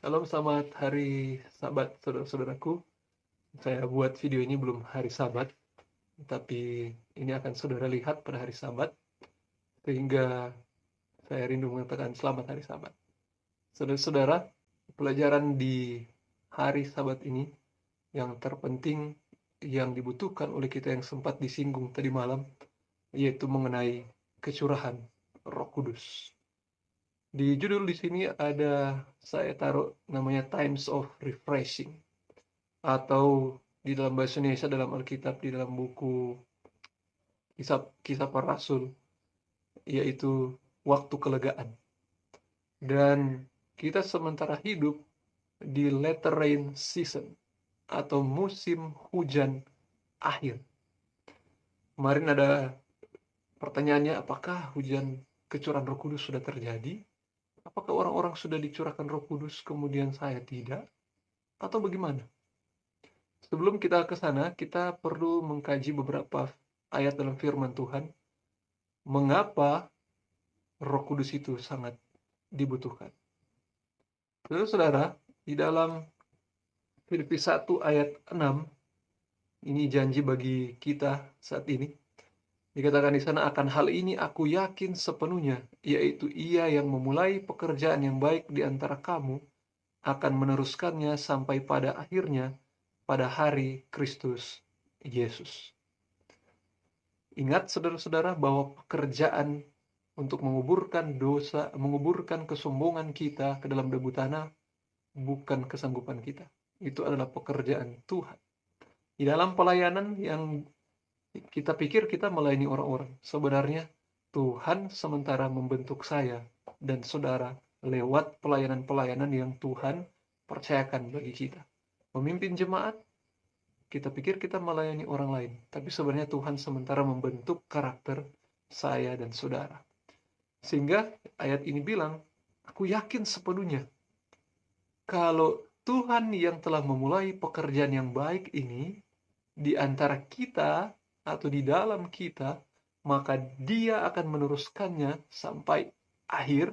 Halo, selamat hari Sabat, saudara-saudaraku. Saya buat video ini belum hari Sabat, tapi ini akan saudara lihat pada hari Sabat, sehingga saya rindu mengatakan selamat hari Sabat. Saudara-saudara, pelajaran di hari Sabat ini yang terpenting, yang dibutuhkan oleh kita yang sempat disinggung tadi malam, yaitu mengenai kecurahan Roh Kudus. Di judul di sini ada saya taruh namanya Times of Refreshing, atau di dalam bahasa Indonesia dalam Alkitab di dalam buku Kisah Kisah Para Rasul, yaitu waktu kelegaan. Dan kita sementara hidup di latter rain season atau musim hujan akhir. Kemarin ada pertanyaannya, apakah hujan kecurahan Roh Kudus sudah terjadi? Apakah orang-orang sudah dicurahkan Roh Kudus kemudian saya tidak? Atau bagaimana? Sebelum kita ke sana, kita perlu mengkaji beberapa ayat dalam firman Tuhan. Mengapa Roh Kudus itu sangat dibutuhkan? Saudara-saudara, di dalam Filipi 1 ayat 6, ini janji bagi kita saat ini. Dikatakan di sana, akan hal ini aku yakin sepenuhnya, yaitu Ia yang memulai pekerjaan yang baik di antara kamu akan meneruskannya sampai pada akhirnya pada hari Kristus Yesus. Ingat saudara-saudara bahwa pekerjaan untuk menguburkan dosa, menguburkan kesombongan kita ke dalam debu tanah bukan kesanggupan kita. Itu adalah pekerjaan Tuhan. Di dalam pelayanan yang kita pikir kita melayani orang-orang, sebenarnya Tuhan sementara membentuk saya dan saudara lewat pelayanan-pelayanan yang Tuhan percayakan bagi kita. Memimpin jemaat, kita pikir kita melayani orang lain, tapi sebenarnya Tuhan sementara membentuk karakter saya dan saudara. Sehingga ayat ini bilang, aku yakin sepenuhnya kalau Tuhan yang telah memulai pekerjaan yang baik ini di antara kita atau di dalam kita, maka Dia akan meneruskannya sampai akhir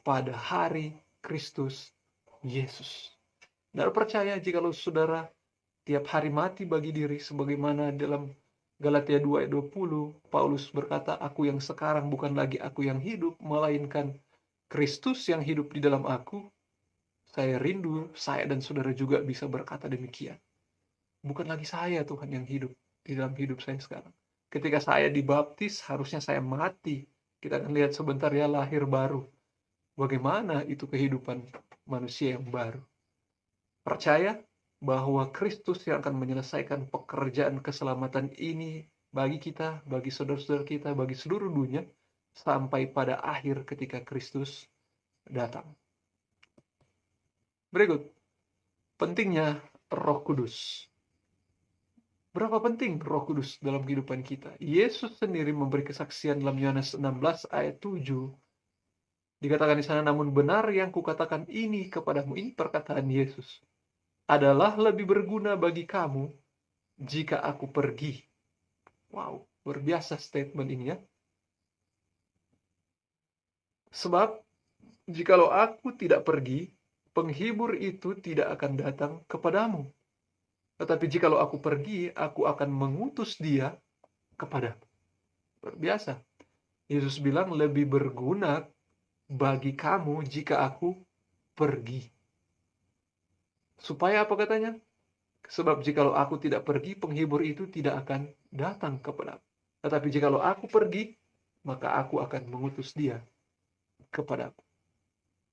pada hari Kristus Yesus. Dan percaya jikalau saudara tiap hari mati bagi diri, sebagaimana dalam Galatia 2 ayat 20, Paulus berkata, aku yang sekarang bukan lagi aku yang hidup, melainkan Kristus yang hidup di dalam aku. Saya rindu, saya dan saudara juga bisa berkata demikian. Bukan lagi saya Tuhan yang hidup di dalam hidup saya sekarang. Ketika saya dibaptis, harusnya saya mati. Kita akan lihat sebentar ya, lahir baru. Bagaimana itu kehidupan manusia yang baru. Percaya bahwa Kristus yang akan menyelesaikan pekerjaan keselamatan ini bagi kita, bagi saudara-saudara kita, bagi seluruh dunia, sampai pada akhir ketika Kristus datang. Berikut, pentingnya Roh Kudus. Berapa penting Roh Kudus dalam kehidupan kita? Yesus sendiri memberi kesaksian dalam Yohanes 16 ayat 7. Dikatakan di sana, namun benar yang kukatakan ini kepadamu, ini perkataan Yesus, adalah lebih berguna bagi kamu jika aku pergi. Wow, luar biasa statement ini ya. Sebab, jikalau aku tidak pergi, penghibur itu tidak akan datang kepadamu. Tetapi jikalau aku pergi, aku akan mengutus dia kepadamu. Luar biasa. Yesus bilang lebih berguna bagi kamu jika aku pergi. Supaya apa katanya? Sebab jikalau aku tidak pergi, penghibur itu tidak akan datang kepadamu. Tetapi jikalau aku pergi, maka aku akan mengutus dia kepadamu.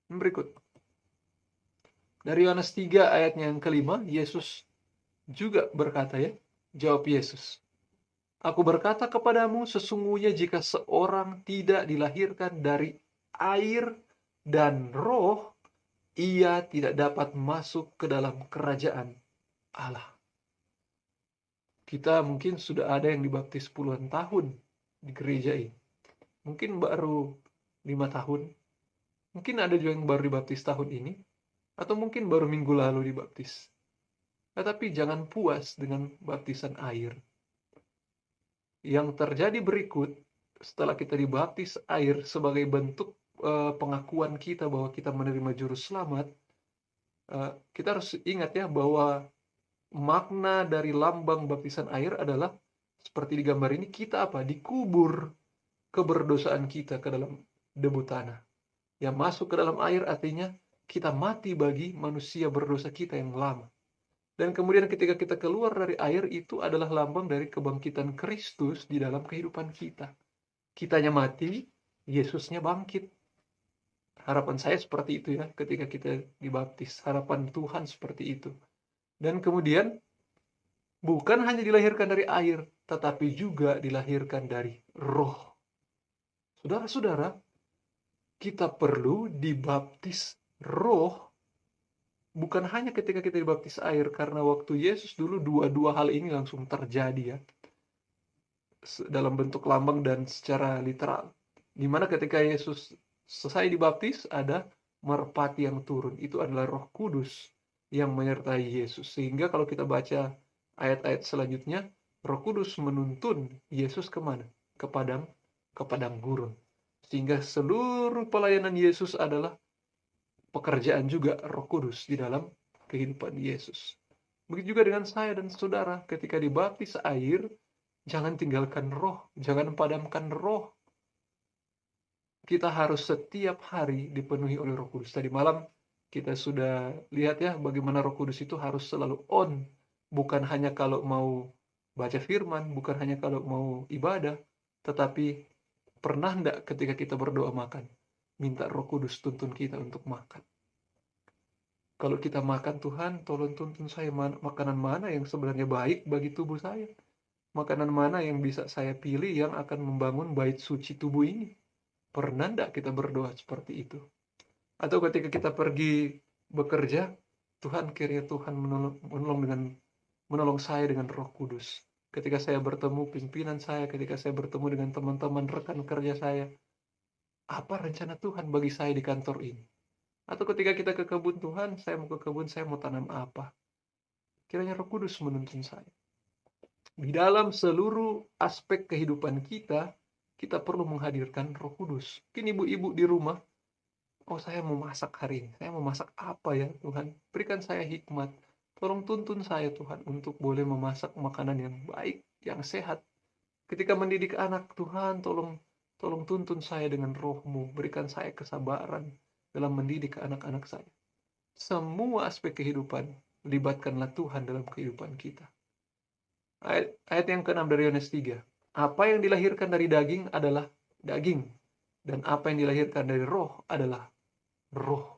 Berikut. Dari Yohanes 3 ayatnya yang kelima, Yesus juga berkata ya, jawab Yesus, aku berkata kepadamu, sesungguhnya jika seorang tidak dilahirkan dari air dan roh, ia tidak dapat masuk ke dalam kerajaan Allah. Kita mungkin sudah ada yang dibaptis puluhan tahun di gereja ini. Mungkin baru 5 tahun. Mungkin ada juga yang baru dibaptis tahun ini. Atau mungkin baru minggu lalu dibaptis. Tetapi jangan puas dengan baptisan air. Yang terjadi berikut, setelah kita dibaptis air sebagai bentuk pengakuan kita bahwa kita menerima juru selamat, Kita harus ingat ya bahwa makna dari lambang baptisan air adalah seperti di gambar ini, kita apa? Dikubur keberdosaan kita ke dalam debu tanah. Yang masuk ke dalam air artinya kita mati bagi manusia berdosa kita yang lama. Dan kemudian ketika kita keluar dari air, itu adalah lambang dari kebangkitan Kristus di dalam kehidupan kita. Kitanya mati, Yesusnya bangkit. Harapan saya seperti itu ya, ketika kita dibaptis. Harapan Tuhan seperti itu. Dan kemudian, bukan hanya dilahirkan dari air, tetapi juga dilahirkan dari roh. Saudara-saudara, kita perlu dibaptis roh, bukan hanya ketika kita dibaptis air, karena waktu Yesus dulu dua-dua hal ini langsung terjadi ya, dalam bentuk lambang dan secara literal. Dimana ketika Yesus selesai dibaptis, ada merpati yang turun. Itu adalah Roh Kudus yang menyertai Yesus. Sehingga kalau kita baca ayat-ayat selanjutnya, Roh Kudus menuntun Yesus kemana? Ke padang gurun. Sehingga seluruh pelayanan Yesus adalah pekerjaan juga Roh Kudus di dalam kehidupan Yesus. Begitu juga dengan saya dan saudara, ketika dibaptis air, jangan tinggalkan roh, jangan padamkan roh. Kita harus setiap hari dipenuhi oleh Roh Kudus. Tadi malam kita sudah lihat ya bagaimana Roh Kudus itu harus selalu on. Bukan hanya kalau mau baca firman, bukan hanya kalau mau ibadah, tetapi pernah enggak ketika kita berdoa makan, minta Roh Kudus tuntun kita untuk makan. Kalau kita makan, Tuhan tolong tuntun saya makanan mana yang sebenarnya baik bagi tubuh saya. Makanan mana yang bisa saya pilih yang akan membangun bait suci tubuh ini. Pernah enggak kita berdoa seperti itu? Atau ketika kita pergi bekerja, Tuhan kiranya Tuhan menolong saya dengan Roh Kudus. Ketika saya bertemu pimpinan saya, ketika saya bertemu dengan teman-teman rekan kerja saya, apa rencana Tuhan bagi saya di kantor ini? Atau ketika kita ke kebun Tuhan, saya mau ke kebun, saya mau tanam apa? Kiranya Roh Kudus menuntun saya. Di dalam seluruh aspek kehidupan kita, kita perlu menghadirkan Roh Kudus. Mungkin ibu-ibu di rumah, oh saya mau masak hari ini, saya mau masak apa ya Tuhan? Berikan saya hikmat. Tolong tuntun saya Tuhan untuk boleh memasak makanan yang baik, yang sehat. Ketika mendidik anak, Tuhan tolong tuntun saya dengan roh-Mu. Berikan saya kesabaran dalam mendidik anak-anak saya. Semua aspek kehidupan, libatkanlah Tuhan dalam kehidupan kita. Ayat yang ke-6 dari Yohanes 3. Apa yang dilahirkan dari daging adalah daging. Dan apa yang dilahirkan dari roh adalah roh.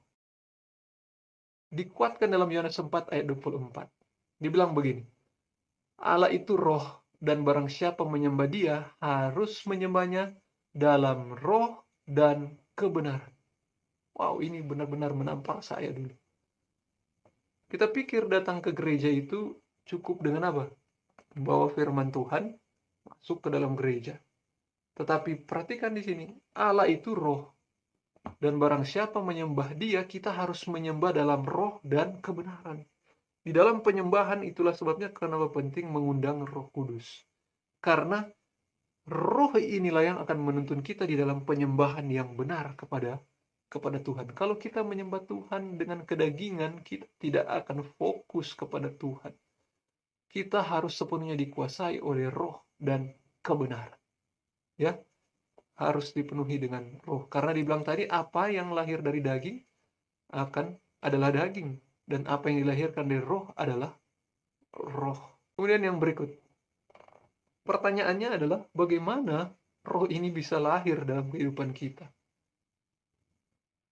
Dikuatkan dalam Yohanes 4 ayat 24. Dibilang begini, Allah itu roh, dan barang siapa menyembah dia harus menyembahnya dalam roh dan kebenaran. Wow, ini benar-benar menampar saya dulu. Kita pikir datang ke gereja itu cukup dengan apa? Bawa firman Tuhan masuk ke dalam gereja. Tetapi perhatikan di sini, Allah itu roh. Dan barang siapa menyembah dia, kita harus menyembah dalam roh dan kebenaran. Di dalam penyembahan itulah sebabnya kenapa penting mengundang Roh Kudus. Karena roh inilah yang akan menuntun kita di dalam penyembahan yang benar kepada Tuhan. Kalau kita menyembah Tuhan dengan kedagingan, kita tidak akan fokus kepada Tuhan. Kita harus sepenuhnya dikuasai oleh roh dan kebenaran. Ya, harus dipenuhi dengan roh. Karena dibilang tadi, apa yang lahir dari daging adalah daging. Dan apa yang dilahirkan dari roh adalah roh. Kemudian yang berikut. Pertanyaannya adalah, bagaimana roh ini bisa lahir dalam kehidupan kita?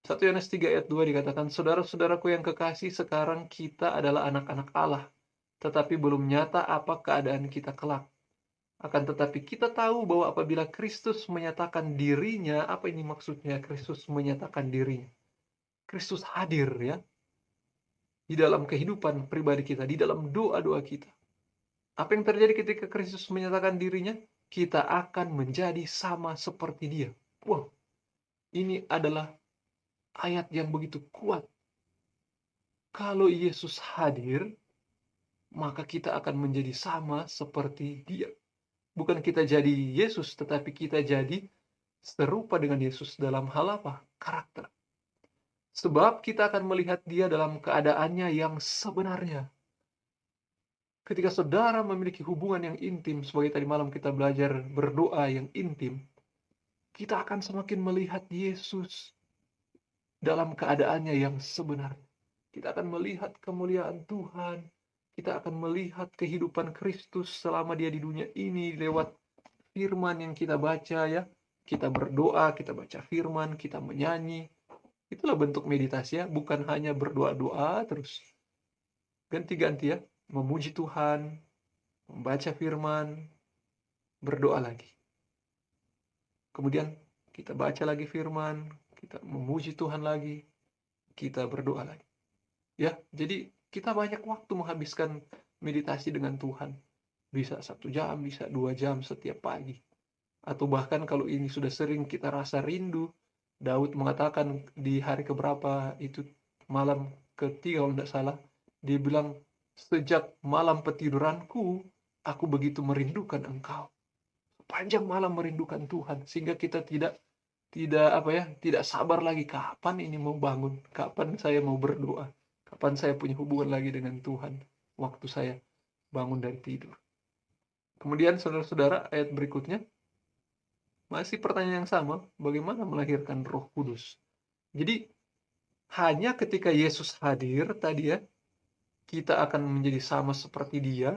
1 Yohanes 3 ayat 2 dikatakan, saudara-saudaraku yang kekasih, sekarang kita adalah anak-anak Allah, tetapi belum nyata apa keadaan kita kelak. Akan tetapi kita tahu bahwa apabila Kristus menyatakan dirinya, apa ini maksudnya Kristus menyatakan dirinya? Kristus hadir ya, di dalam kehidupan pribadi kita, di dalam doa-doa kita. Apa yang terjadi ketika Kristus menyatakan dirinya? Kita akan menjadi sama seperti dia. Wow, ini adalah ayat yang begitu kuat. Kalau Yesus hadir, maka kita akan menjadi sama seperti dia. Bukan kita jadi Yesus, tetapi kita jadi serupa dengan Yesus dalam hal apa? Karakter. Sebab kita akan melihat dia dalam keadaannya yang sebenarnya. Ketika saudara memiliki hubungan yang intim, sebagai tadi malam kita belajar berdoa yang intim, kita akan semakin melihat Yesus dalam keadaannya yang sebenarnya. Kita akan melihat kemuliaan Tuhan. Kita akan melihat kehidupan Kristus selama dia di dunia ini lewat firman yang kita baca ya. Kita berdoa, kita baca firman, kita menyanyi. Itulah bentuk meditasi ya, bukan hanya berdoa-doa terus. Ganti-ganti ya, memuji Tuhan, membaca firman, berdoa lagi. Kemudian kita baca lagi firman, kita memuji Tuhan lagi, kita berdoa lagi. Ya, jadi kita banyak waktu menghabiskan meditasi dengan Tuhan. Bisa 1 jam, bisa 2 jam setiap pagi. Atau bahkan kalau ini sudah sering kita rasa rindu, Daud mengatakan di hari keberapa itu, malam ketiga kalau tidak salah, dia bilang, sejak malam petiduranku, aku begitu merindukan engkau. Panjang malam merindukan Tuhan, sehingga kita tidak sabar lagi kapan ini mau bangun, kapan saya mau berdoa, kapan saya punya hubungan lagi dengan Tuhan, waktu saya bangun dari tidur. Kemudian saudara-saudara, ayat berikutnya, masih pertanyaan yang sama, bagaimana melahirkan Roh Kudus? Jadi, hanya ketika Yesus hadir tadi ya, kita akan menjadi sama seperti dia,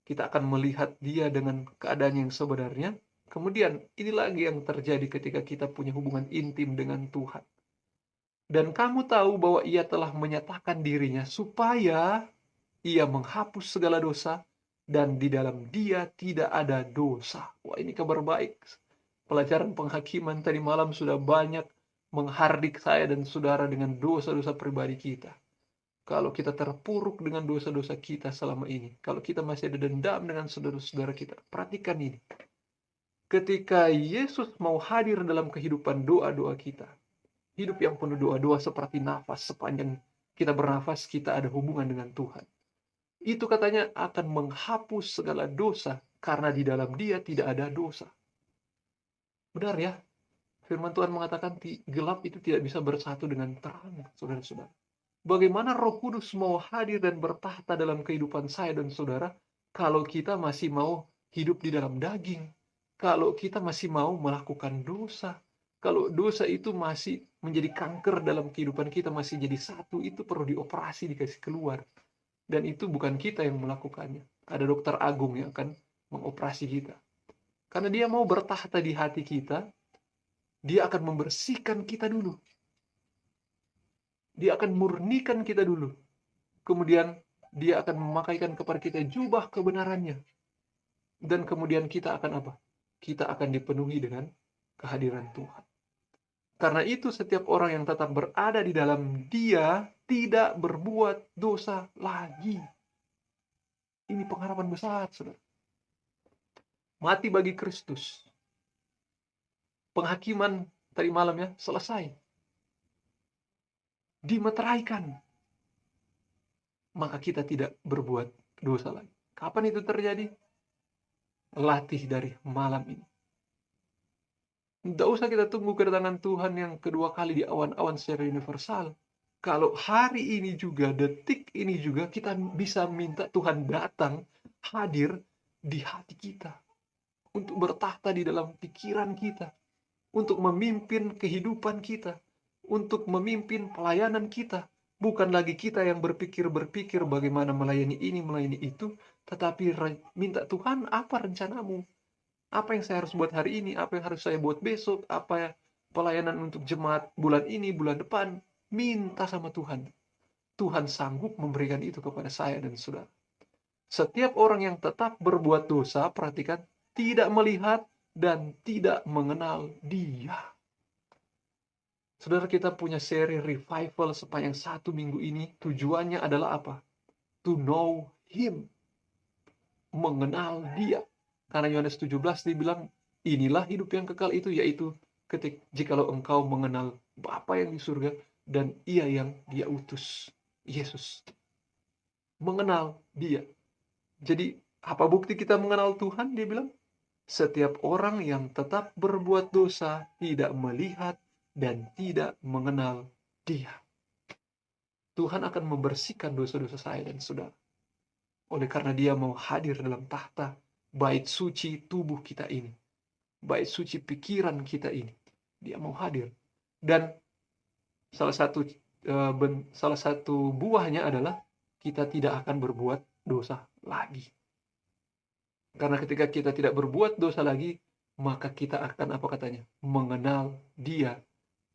kita akan melihat dia dengan keadaan yang sebenarnya. Kemudian, ini lagi yang terjadi ketika kita punya hubungan intim dengan Tuhan. Dan kamu tahu bahwa ia telah menyatakan dirinya supaya ia menghapus segala dosa, dan di dalam dia tidak ada dosa. Wah, ini kabar baik. Pelajaran penghakiman tadi malam sudah banyak menghardik saya dan saudara dengan dosa-dosa pribadi kita. Kalau kita terpuruk dengan dosa-dosa kita selama ini, kalau kita masih ada dendam dengan saudara-saudara kita, perhatikan ini. Ketika Yesus mau hadir dalam kehidupan doa-doa kita, hidup yang penuh doa-doa seperti nafas, sepanjang kita bernafas, kita ada hubungan dengan Tuhan. Itu katanya akan menghapus segala dosa, karena di dalam dia tidak ada dosa. Benar ya? Firman Tuhan mengatakan gelap itu tidak bisa bersatu dengan terang, saudara-saudara. Bagaimana Roh Kudus mau hadir dan bertahta dalam kehidupan saya dan saudara, kalau kita masih mau hidup di dalam daging, kalau kita masih mau melakukan dosa, kalau dosa itu masih menjadi kanker dalam kehidupan kita, masih jadi satu, itu perlu dioperasi, dikasih keluar. Dan itu bukan kita yang melakukannya. Ada dokter agung yang akan mengoperasi kita. Karena dia mau bertahta di hati kita, dia akan membersihkan kita dulu. Dia akan murnikan kita dulu. Kemudian dia akan memakaikan kepada kita jubah kebenarannya. Dan kemudian kita akan apa? Kita akan dipenuhi dengan kehadiran Tuhan. Karena itu setiap orang yang tetap berada di dalam dia tidak berbuat dosa lagi. Ini pengharapan besar, saudara. Mati bagi Kristus. Penghakiman tadi malam ya, selesai. Dimeteraikan. Maka kita tidak berbuat dosa lagi. Kapan itu terjadi? Latih dari malam ini. Tidak usah kita tunggu kedatangan Tuhan yang kedua kali di awan-awan secara universal. Kalau hari ini juga, detik ini juga, kita bisa minta Tuhan datang, hadir di hati kita. Untuk bertahta di dalam pikiran kita. Untuk memimpin kehidupan kita. Untuk memimpin pelayanan kita. Bukan lagi kita yang berpikir bagaimana melayani ini, melayani itu. Tetapi minta Tuhan, apa rencanamu? Apa yang saya harus buat hari ini? Apa yang harus saya buat besok? Apa pelayanan untuk jemaat bulan ini, bulan depan? Minta sama Tuhan. Tuhan sanggup memberikan itu kepada saya dan saudara. Setiap orang yang tetap berbuat dosa, perhatikan, tidak melihat dan tidak mengenal Dia. Saudara, kita punya seri revival sepanjang 1 minggu ini. Tujuannya adalah apa? To know Him. Mengenal Dia. Karena Yohanes 17 dibilang, inilah hidup yang kekal itu, yaitu jikalau engkau mengenal Bapa yang di surga dan Ia yang Dia utus, Yesus. Mengenal Dia. Jadi, apa bukti kita mengenal Tuhan? Dia bilang, setiap orang yang tetap berbuat dosa tidak melihat dan tidak mengenal Dia. Tuhan akan membersihkan dosa-dosa saya dan saudara. Oleh karena Dia mau hadir dalam tahta bait suci tubuh kita ini, bait suci pikiran kita ini. Dia mau hadir. Dan salah satu salah satu buahnya adalah kita tidak akan berbuat dosa lagi. Karena ketika kita tidak berbuat dosa lagi, maka kita akan apa katanya? Mengenal Dia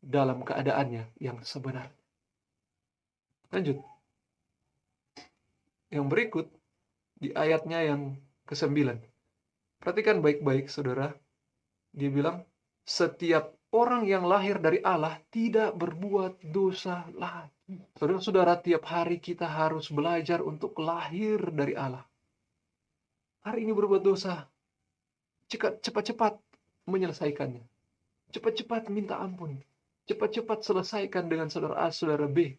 dalam keadaannya yang sebenarnya. Lanjut. Yang berikut di ayatnya yang ke-9. Perhatikan baik-baik saudara. Dia bilang, setiap orang yang lahir dari Allah tidak berbuat dosa lagi. Saudara-saudara, tiap hari kita harus belajar untuk lahir dari Allah. Hari ini berbuat dosa, cepat-cepat menyelesaikannya. Cepat-cepat minta ampun. Cepat-cepat selesaikan dengan saudara A, saudara B.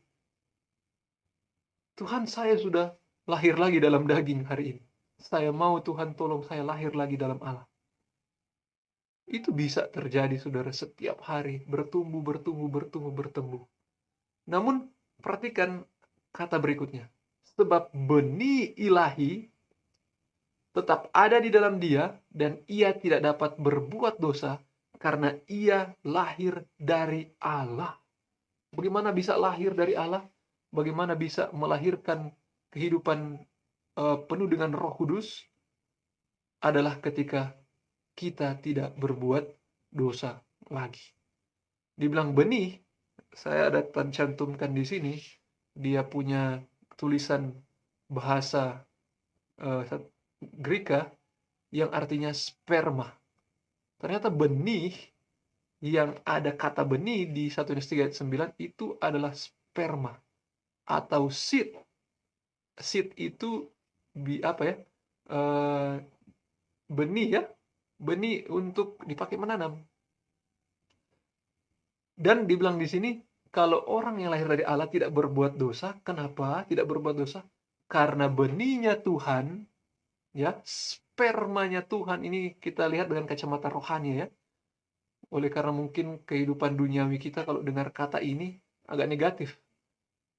Tuhan, saya sudah lahir lagi dalam daging hari ini. Saya mau Tuhan tolong saya lahir lagi dalam Allah. Itu bisa terjadi saudara setiap hari. Bertumbuh. Namun perhatikan kata berikutnya. Sebab benih ilahi tetap ada di dalam dia dan ia tidak dapat berbuat dosa karena ia lahir dari Allah. Bagaimana bisa lahir dari Allah? Bagaimana bisa melahirkan kehidupan penuh dengan Roh Kudus? Adalah ketika kita tidak berbuat dosa lagi. Dibilang benih, saya ada cantumkan di sini, dia punya tulisan bahasa Greka yang artinya sperma. Ternyata benih yang ada kata benih di 1 Yohanes 3 ayat 9 itu adalah sperma atau seed. Seed itu benih ya, benih untuk dipakai menanam. Dan dibilang di sini, kalau orang yang lahir dari Allah tidak berbuat dosa, kenapa tidak berbuat dosa? Karena benihnya Tuhan, ya, spermanya Tuhan ini kita lihat dengan kacamata rohani ya. Oleh karena mungkin kehidupan duniawi kita kalau dengar kata ini agak negatif.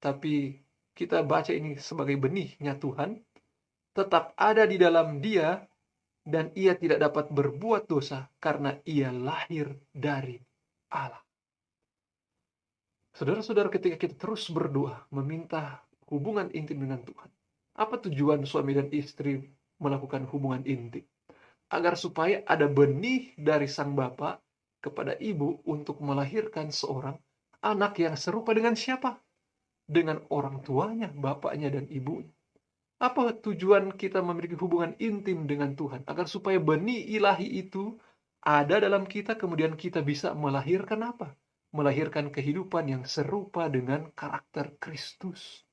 Tapi kita baca ini sebagai benihnya Tuhan, tetap ada di dalam dia, dan ia tidak dapat berbuat dosa karena ia lahir dari Allah. Saudara-saudara, ketika kita terus berdoa, meminta hubungan intim dengan Tuhan, apa tujuan suami dan istri melakukan hubungan intim? Agar supaya ada benih dari sang Bapa kepada ibu untuk melahirkan seorang anak yang serupa dengan siapa? Dengan orang tuanya, bapaknya dan ibunya. Apa tujuan kita memiliki hubungan intim dengan Tuhan? Agar supaya benih ilahi itu ada dalam kita, kemudian kita bisa melahirkan apa? Melahirkan kehidupan yang serupa dengan karakter Kristus.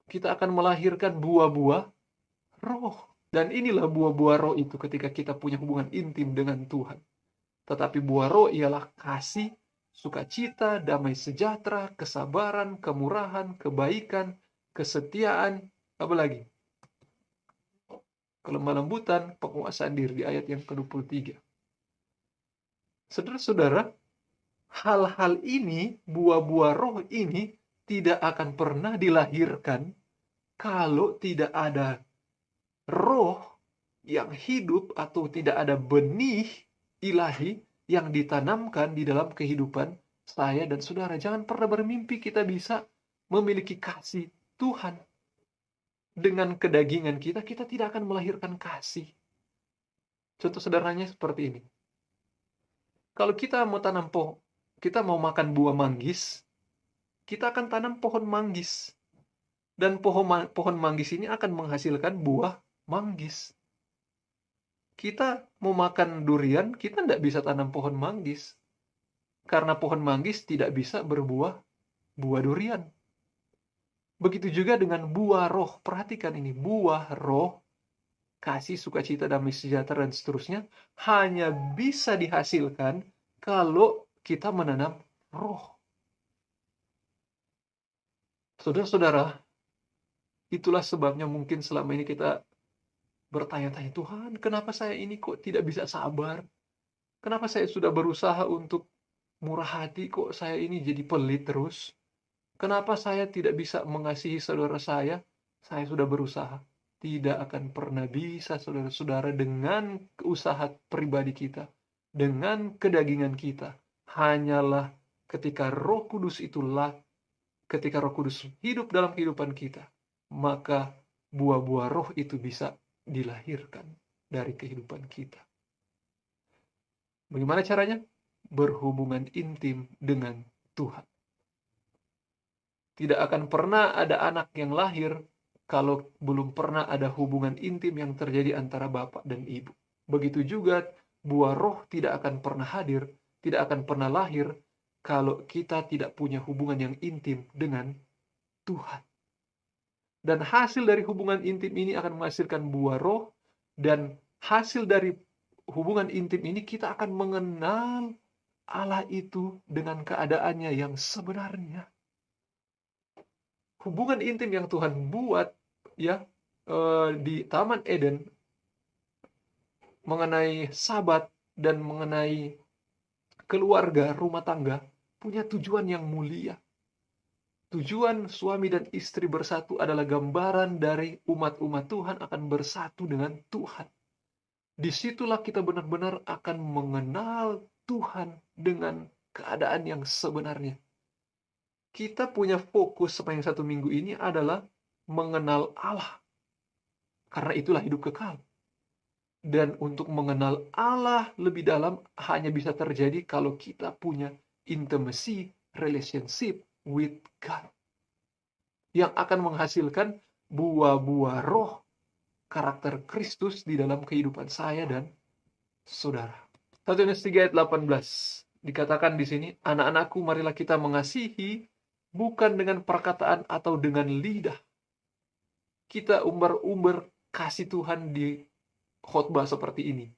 Kita akan melahirkan buah-buah roh. Dan inilah buah-buah roh itu ketika kita punya hubungan intim dengan Tuhan. Tetapi buah roh ialah kasih, sukacita, damai sejahtera, kesabaran, kemurahan, kebaikan, kesetiaan, apa lagi? Kelemah lembutan, penguasaan diri di ayat yang ke-23. Saudara-saudara, hal-hal ini, buah-buah roh ini tidak akan pernah dilahirkan kalau tidak ada roh yang hidup atau tidak ada benih ilahi yang ditanamkan di dalam kehidupan saya dan saudara. Jangan pernah bermimpi kita bisa memiliki kasih Tuhan. Dengan kedagingan kita tidak akan melahirkan kasih. Contoh sederhananya seperti ini. Kalau kita mau tanam kita mau makan buah manggis, kita akan tanam pohon manggis. Dan pohon manggis ini akan menghasilkan buah manggis. Kita mau makan durian, kita tidak bisa tanam pohon manggis. Karena pohon manggis tidak bisa berbuah buah durian. Begitu juga dengan buah roh. Perhatikan ini, buah roh, kasih, sukacita, damai sejahtera, dan seterusnya, hanya bisa dihasilkan kalau kita menanam roh. Saudara-saudara, itulah sebabnya mungkin selama ini kita bertanya-tanya, Tuhan, kenapa saya ini kok tidak bisa sabar? Kenapa saya sudah berusaha untuk murah hati, kok saya ini jadi pelit terus? Kenapa saya tidak bisa mengasihi saudara saya? Saya sudah berusaha. Tidak akan pernah bisa, saudara-saudara, dengan usaha pribadi kita, dengan kedagingan kita. Hanyalah ketika Roh Kudus itulah, ketika Roh Kudus hidup dalam kehidupan kita, maka buah-buah roh itu bisa dilahirkan dari kehidupan kita. Bagaimana caranya? Berhubungan intim dengan Tuhan. Tidak akan pernah ada anak yang lahir kalau belum pernah ada hubungan intim yang terjadi antara bapak dan ibu. Begitu juga buah roh tidak akan pernah hadir, tidak akan pernah lahir kalau kita tidak punya hubungan yang intim dengan Tuhan. Dan hasil dari hubungan intim ini akan menghasilkan buah roh, dan hasil dari hubungan intim ini kita akan mengenal Allah itu dengan keadaannya yang sebenarnya. Hubungan intim yang Tuhan buat ya di Taman Eden mengenai Sabat dan mengenai keluarga, rumah tangga, punya tujuan yang mulia. Tujuan suami dan istri bersatu adalah gambaran dari umat-umat Tuhan akan bersatu dengan Tuhan. Disitulah kita benar-benar akan mengenal Tuhan dengan keadaan yang sebenarnya. Kita punya fokus sepanjang 1 minggu ini adalah mengenal Allah. Karena itulah hidup kekal. Dan untuk mengenal Allah lebih dalam hanya bisa terjadi kalau kita punya intimacy, relationship with God. Yang akan menghasilkan buah-buah roh karakter Kristus di dalam kehidupan saya dan saudara. 1 Yohanes 3 ayat 18 dikatakan di sini, anak-anakku, marilah kita mengasihi bukan dengan perkataan atau dengan lidah. Kita umbar-umbar kasih Tuhan di khotbah seperti ini.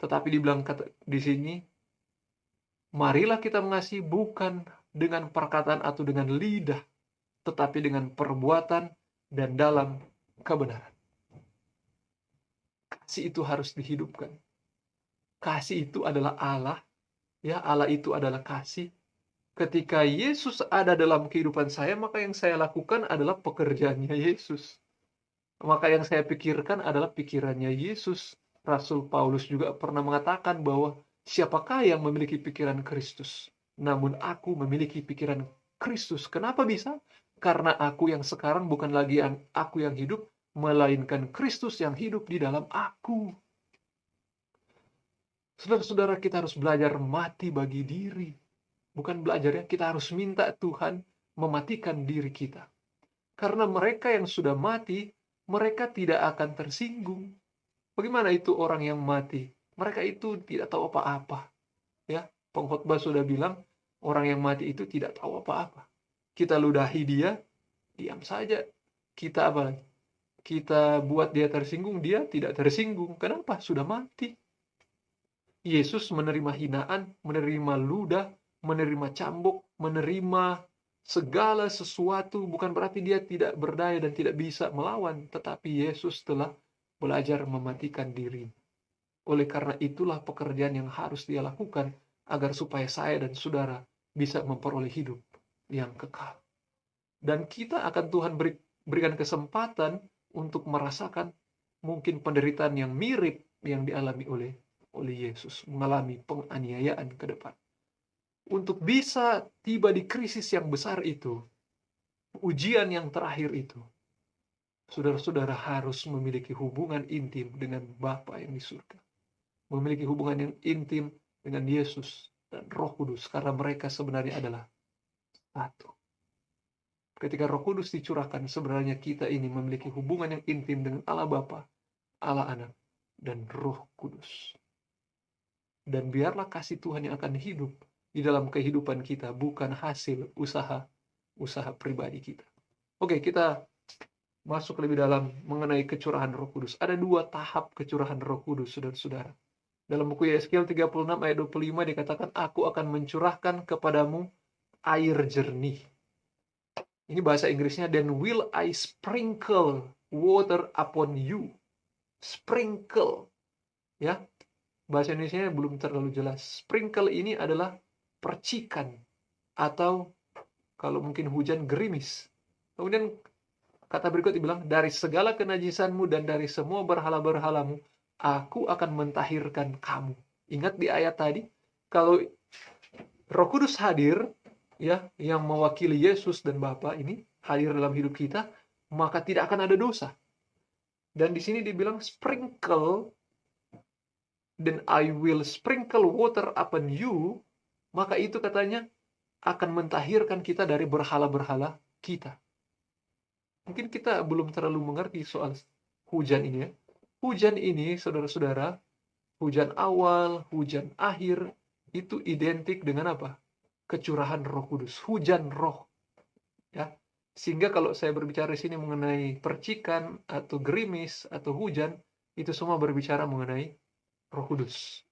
Tetapi dibilang di sini, marilah kita mengasihi bukan dengan perkataan atau dengan lidah, tetapi dengan perbuatan dan dalam kebenaran. Kasih itu harus dihidupkan. Kasih itu adalah Allah. Ya, Allah itu adalah kasih. Ketika Yesus ada dalam kehidupan saya, maka yang saya lakukan adalah pekerjaannya Yesus. Maka yang saya pikirkan adalah pikirannya Yesus. Rasul Paulus juga pernah mengatakan bahwa siapakah yang memiliki pikiran Kristus? Namun aku memiliki pikiran Kristus. Kenapa bisa? Karena aku yang sekarang bukan lagi aku yang hidup, melainkan Kristus yang hidup di dalam aku. Saudara-saudara, kita harus belajar mati bagi diri. Bukan belajar ya, kita harus minta Tuhan mematikan diri kita. Karena mereka yang sudah mati, mereka tidak akan tersinggung. Bagaimana itu orang yang mati? Mereka itu tidak tahu apa-apa. Ya, pengkhotbah sudah bilang, orang yang mati itu tidak tahu apa-apa. Kita ludahi dia, diam saja. Kita apa? Kita buat dia tersinggung, dia tidak tersinggung. Kenapa? Sudah mati. Yesus menerima hinaan, menerima ludah, menerima cambuk, menerima segala sesuatu. Bukan berarti dia tidak berdaya dan tidak bisa melawan, tetapi Yesus telah belajar mematikan diri. Oleh karena itulah pekerjaan yang harus dia lakukan agar supaya saya dan saudara bisa memperoleh hidup yang kekal. Dan kita akan Tuhan berikan kesempatan untuk merasakan mungkin penderitaan yang mirip yang dialami oleh Yesus, mengalami penganiayaan ke depan. Untuk bisa tiba di krisis yang besar itu, ujian yang terakhir itu, saudara-saudara harus memiliki hubungan intim dengan Bapa yang di surga. Memiliki hubungan yang intim dengan Yesus dan Roh Kudus, karena mereka sebenarnya adalah satu. Ketika Roh Kudus dicurahkan, sebenarnya kita ini memiliki hubungan yang intim dengan Allah Bapa, Allah Anak, dan Roh Kudus. Dan biarlah kasih Tuhan yang akan hidup di dalam kehidupan kita, bukan hasil usaha pribadi kita. Oke, kita masuk lebih dalam mengenai kecurahan Roh Kudus. Ada 2 tahap kecurahan Roh Kudus, saudara-saudara. Dalam buku Yeskiel 36 ayat 25 dikatakan, aku akan mencurahkan kepadamu air jernih. Ini bahasa Inggrisnya, then will I sprinkle water upon you. Sprinkle. Ya, bahasa Indonesia belum terlalu jelas. Sprinkle ini adalah percikan atau Kalau mungkin hujan, gerimis. Kemudian kata berikut dibilang, dari segala kenajisanmu dan dari semua berhala-berhalamu, aku akan mentahirkan kamu. Ingat di ayat tadi, kalau Roh Kudus hadir, ya, yang mewakili Yesus dan Bapa ini hadir dalam hidup kita, maka tidak akan ada dosa. Dan di sini dibilang sprinkle, then I will sprinkle water upon you, maka itu katanya akan mentahirkan kita dari berhala-berhala kita. Mungkin kita belum terlalu mengerti soal hujan ini ya. Hujan ini, saudara-saudara, hujan awal, hujan akhir, itu identik dengan apa? Kecurahan Roh Kudus, hujan roh. Ya. Sehingga kalau saya berbicara di sini mengenai percikan atau gerimis atau hujan, itu semua berbicara mengenai Roh Kudus.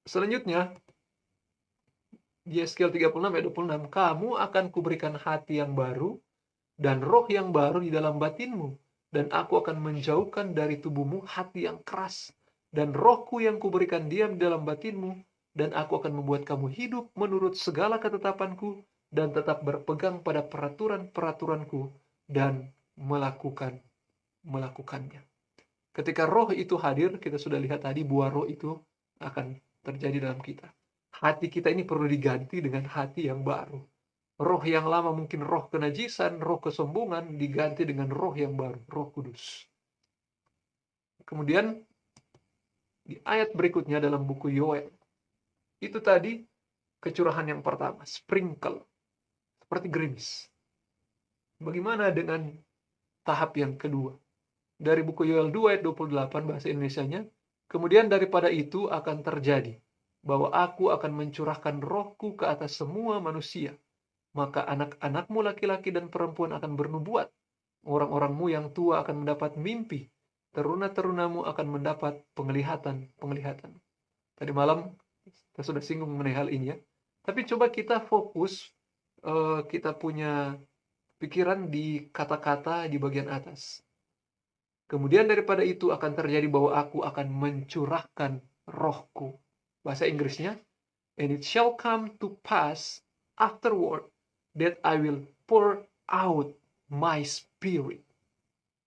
Selanjutnya, di Yeskiel 36 ayat 26, kamu akan kuberikan hati yang baru dan roh yang baru di dalam batinmu, dan aku akan menjauhkan dari tubuhmu hati yang keras, dan rohku yang kuberikan diam di dalam batinmu, dan aku akan membuat kamu hidup menurut segala ketetapanku, dan tetap berpegang pada peraturan-peraturanku, dan melakukannya. Ketika roh itu hadir, kita sudah lihat tadi buah roh itu akan terjadi dalam kita. Hati kita ini perlu diganti dengan hati yang baru. Roh yang lama mungkin roh kenajisan, roh kesombongan, diganti dengan roh yang baru, Roh Kudus. Kemudian di ayat berikutnya dalam buku Yoel, itu tadi kecurahan yang pertama, sprinkle, seperti gerimis. Bagaimana dengan tahap yang kedua? Dari buku Yoel 2 ayat 28 bahasa Indonesianya, kemudian daripada itu akan terjadi bahwa aku akan mencurahkan rohku ke atas semua manusia. Maka anak-anakmu laki-laki dan perempuan akan bernubuat. Orang-orangmu yang tua akan mendapat mimpi. Teruna-terunamu akan mendapat penglihatan. Tadi malam kita sudah singgung mengenai hal ini ya. Tapi coba kita fokus, kita punya pikiran di kata-kata di bagian atas. Kemudian daripada itu akan terjadi bahwa aku akan mencurahkan rohku. Bahasa Inggrisnya, and it shall come to pass afterward that I will pour out my spirit.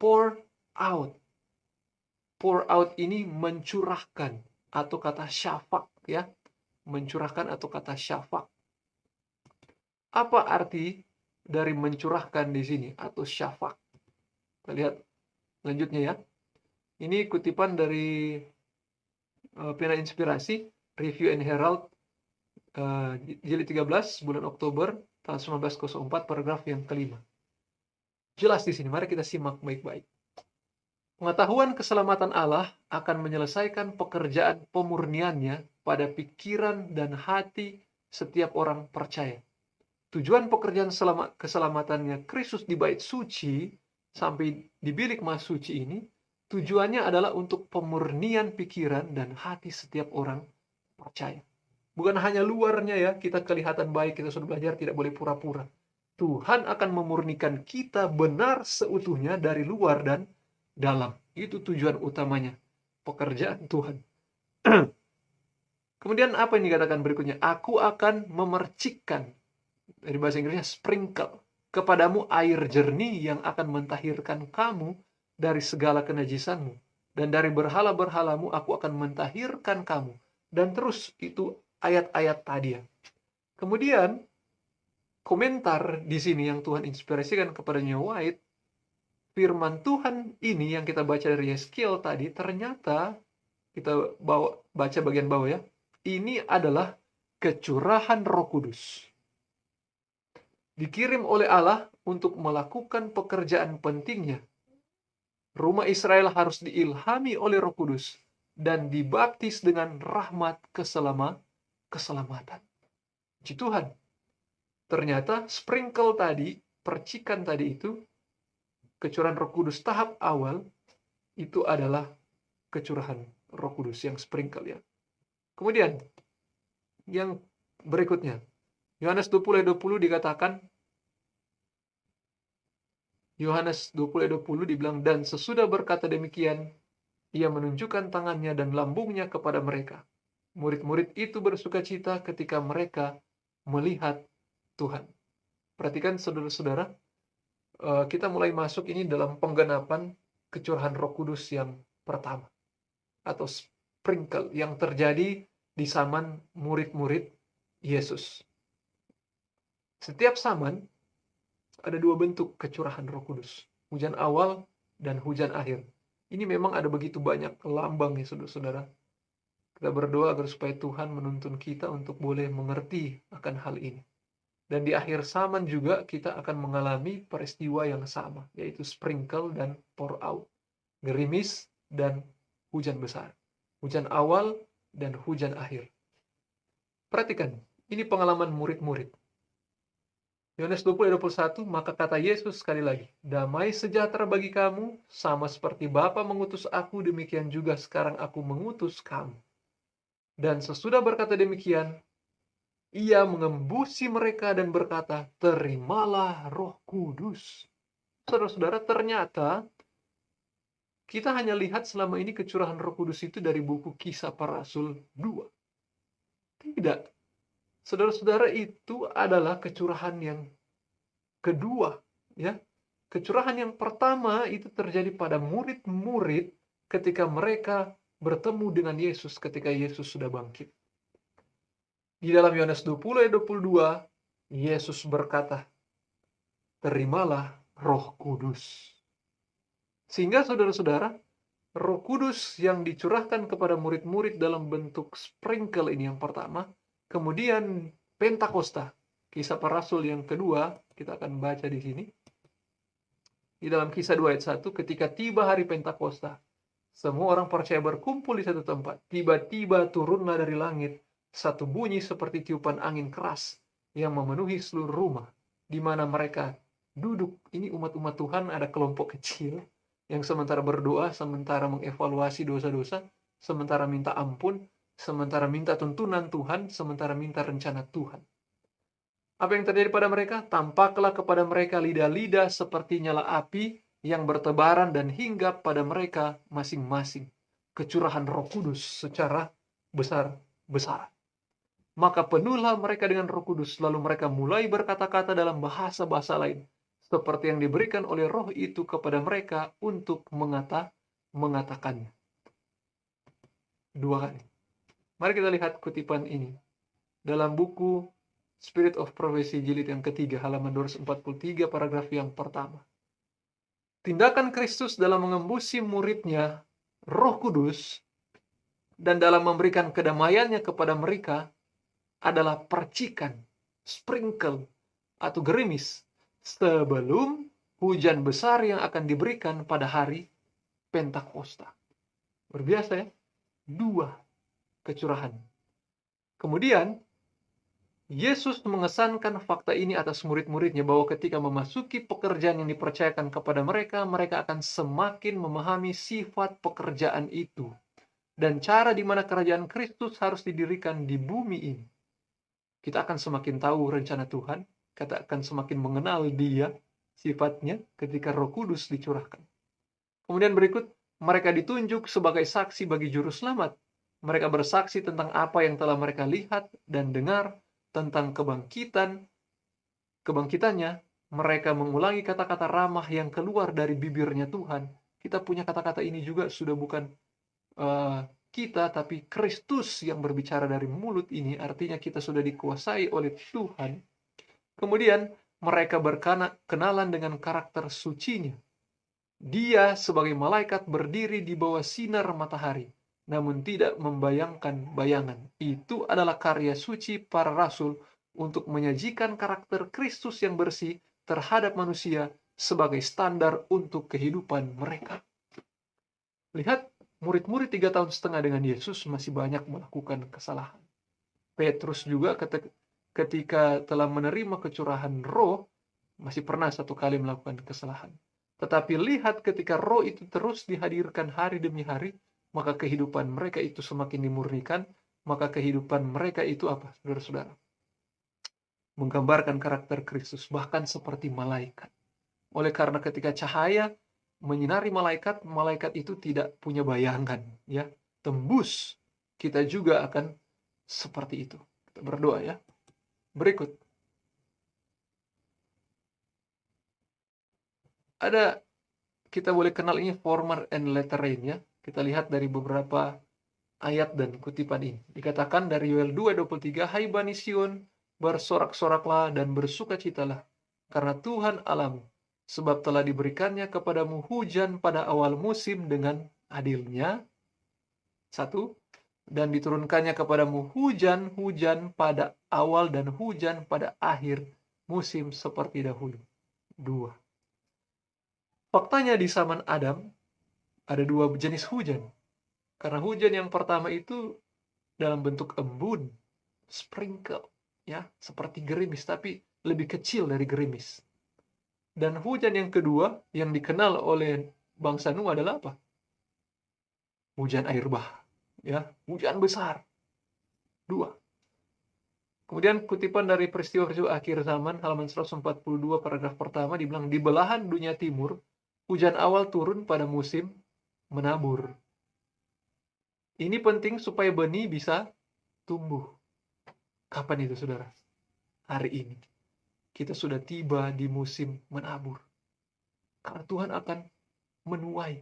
Pour out. Pour out ini mencurahkan atau kata syafaq ya. Mencurahkan atau kata syafaq. Apa arti dari mencurahkan di sini atau syafaq? Kita lihat selanjutnya ya. Ini kutipan dari Pena Inspirasi, Review and Herald, jilid 13 bulan Oktober tahun 1904, paragraf yang kelima. Jelas di sini, mari kita simak baik-baik. Pengetahuan keselamatan Allah akan menyelesaikan pekerjaan pemurniannya pada pikiran dan hati setiap orang percaya. Tujuan pekerjaan keselamatannya Kristus di bait suci sampai di bilik mas suci ini, tujuannya adalah untuk pemurnian pikiran dan hati setiap orang percaya. Bukan hanya luarnya ya, kita kelihatan baik, kita sudah belajar, tidak boleh pura-pura. Tuhan akan memurnikan kita benar seutuhnya dari luar dan dalam. Itu tujuan utamanya, pekerjaan Tuhan. Kemudian apa yang dikatakan berikutnya? Aku akan memercikkan, dari bahasa Inggrisnya sprinkle, kepadamu air jernih yang akan mentahirkan kamu dari segala kenajisanmu. Dan dari berhala-berhalamu aku akan mentahirkan kamu. Dan terus itu ayat-ayat tadi ya. Kemudian komentar di sini yang Tuhan inspirasikan kepada New White, firman Tuhan ini yang kita baca dari Yeskiel tadi, ternyata kita baca bagian bawah ya. Ini adalah kecurahan Roh Kudus. Dikirim oleh Allah untuk melakukan pekerjaan pentingnya. Rumah Israel harus diilhami oleh Roh Kudus dan dibaptis dengan rahmat keselamatan. Puji Tuhan. Ternyata sprinkle tadi, percikan tadi itu, kecurahan Roh Kudus tahap awal, itu adalah kecurahan Roh Kudus yang sprinkle ya. Kemudian, yang berikutnya, Yohanes 20:20 dikatakan, Yohanes 20:20 dibilang, dan sesudah berkata demikian, ia menunjukkan tangannya dan lambungnya kepada mereka. Murid-murid itu bersukacita ketika mereka melihat Tuhan. Perhatikan saudara-saudara, kita mulai masuk ini dalam penggenapan kecurahan Roh Kudus yang pertama atau sprinkle yang terjadi di zaman murid-murid Yesus. Setiap zaman ada dua bentuk kecurahan Roh Kudus, hujan awal dan hujan akhir. Ini memang ada begitu banyak lambang ya saudara-saudara. Kita berdoa agar supaya Tuhan menuntun kita untuk boleh mengerti akan hal ini. Dan di akhir zaman juga kita akan mengalami peristiwa yang sama, yaitu sprinkle dan pour out. Gerimis dan hujan besar. Hujan awal dan hujan akhir. Perhatikan, ini pengalaman murid-murid. Yohanes 20 ayat 21, maka kata Yesus sekali lagi, damai sejahtera bagi kamu, sama seperti Bapa mengutus aku, demikian juga sekarang aku mengutus kamu. Dan sesudah berkata demikian, ia mengembusi mereka dan berkata, terimalah Roh Kudus. Saudara-saudara, ternyata kita hanya lihat selama ini kecurahan Roh Kudus itu dari buku Kisah Para Rasul 2. Tidak. Saudara-saudara, itu adalah kecurahan yang kedua, ya. Kecurahan yang pertama itu terjadi pada murid-murid ketika mereka bertemu dengan Yesus ketika Yesus sudah bangkit. Di dalam Yohanes 20 ayat 22, Yesus berkata, terimalah Roh Kudus. Sehingga saudara-saudara, Roh Kudus yang dicurahkan kepada murid-murid dalam bentuk sprinkle ini yang pertama, kemudian Pentakosta, Kisah Para Rasul yang kedua, kita akan baca di sini. Di dalam Kisah 2 ayat 1, ketika tiba hari Pentakosta, semua orang percaya berkumpul di satu tempat. Tiba-tiba turunlah dari langit satu bunyi seperti tiupan angin keras yang memenuhi seluruh rumah di mana mereka duduk. Ini umat-umat Tuhan, ada kelompok kecil yang sementara berdoa, sementara mengevaluasi dosa-dosa, sementara minta ampun, sementara minta tuntunan Tuhan, sementara minta rencana Tuhan. Apa yang terjadi pada mereka? Tampaklah kepada mereka lidah-lidah seperti nyala api yang bertebaran dan hinggap pada mereka masing-masing. Kecurahan Roh Kudus secara besar-besaran. Maka penuhlah mereka dengan Roh Kudus, lalu mereka mulai berkata-kata dalam bahasa-bahasa lain, seperti yang diberikan oleh Roh itu kepada mereka untuk mengatakannya. Dua kali. Mari kita lihat kutipan ini dalam buku Spirit of Prophecy jilid yang ketiga, halaman 243, paragraf yang pertama. Tindakan Kristus dalam mengembusi muridnya Roh Kudus dan dalam memberikan kedamaiannya kepada mereka adalah percikan, sprinkle, atau gerimis sebelum hujan besar yang akan diberikan pada hari Pentakosta. Berbiasa ya, dua kecurahan. Kemudian Yesus mengesankan fakta ini atas murid-muridnya bahwa ketika memasuki pekerjaan yang dipercayakan kepada mereka, mereka akan semakin memahami sifat pekerjaan itu dan cara di mana kerajaan Kristus harus didirikan di bumi ini. Kita akan semakin tahu rencana Tuhan, kita akan semakin mengenal Dia, sifatnya ketika Roh Kudus dicurahkan. Kemudian berikut, mereka ditunjuk sebagai saksi bagi juru selamat. Mereka bersaksi tentang apa yang telah mereka lihat dan dengar, tentang kebangkitannya. Mereka mengulangi kata-kata ramah yang keluar dari bibirnya Tuhan. Kita punya kata-kata ini juga sudah bukan kita, tapi Kristus yang berbicara dari mulut ini, artinya kita sudah dikuasai oleh Tuhan. Kemudian mereka berkenalan dengan karakter sucinya. Dia sebagai malaikat berdiri di bawah sinar matahari, namun tidak membayangkan bayangan. Itu adalah karya suci para rasul untuk menyajikan karakter Kristus yang bersih terhadap manusia sebagai standar untuk kehidupan mereka. Lihat, murid-murid 3,5 tahun dengan Yesus masih banyak melakukan kesalahan. Petrus juga ketika telah menerima kecurahan Roh, masih pernah satu kali melakukan kesalahan. Tetapi lihat, ketika Roh itu terus dihadirkan hari demi hari, maka kehidupan mereka itu semakin dimurnikan. Maka kehidupan mereka itu apa, saudara-saudara? Menggambarkan karakter Kristus, bahkan seperti malaikat. Oleh karena ketika cahaya menyinari malaikat, malaikat itu tidak punya bayangan, ya, tembus. Kita juga akan seperti itu. Kita berdoa ya. Berikut. Ada, kita boleh kenal ini former and latter rain ya. Kita lihat dari beberapa ayat dan kutipan ini. Dikatakan dari Yoel 2:23, "Hai Bani Sion, bersorak-soraklah dan bersukacitalah, karena Tuhan Allahmu, sebab telah diberikannya kepadamu hujan pada awal musim dengan adilnya." Satu, dan diturunkannya kepadamu hujan-hujan pada awal dan hujan pada akhir musim seperti dahulu. Dua. Faktanya di zaman Adam ada dua jenis hujan. Karena hujan yang pertama itu dalam bentuk embun, sprinkle, ya, seperti gerimis tapi lebih kecil dari gerimis. Dan hujan yang kedua yang dikenal oleh bangsa Nuh adalah apa? Hujan air bah, ya, hujan besar. Dua. Kemudian kutipan dari peristiwa-peristiwa akhir zaman halaman 142 paragraf pertama dibilang, di belahan dunia timur hujan awal turun pada musim menabur. Ini penting supaya benih bisa tumbuh. Kapan itu, saudara? Hari ini. Kita sudah tiba di musim menabur. Karena Tuhan akan menuai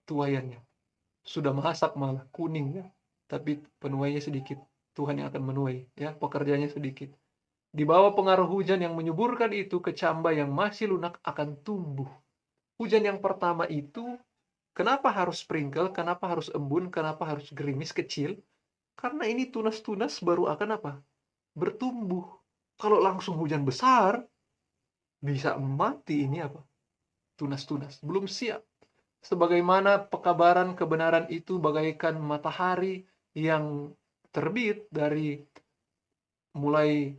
tuaiannya. Sudah masak malah, kuning ya. Tapi penuainya sedikit. Tuhan yang akan menuai, ya, pekerjaannya sedikit. Di bawah pengaruh hujan yang menyuburkan itu, kecambah yang masih lunak akan tumbuh. Hujan yang pertama itu, kenapa harus sprinkle, kenapa harus embun, kenapa harus gerimis kecil? Karena ini tunas-tunas baru akan apa? Bertumbuh. Kalau langsung hujan besar, bisa mati ini apa? Tunas-tunas. Belum siap. Sebagaimana pekabaran kebenaran itu bagaikan matahari yang terbit dari mulai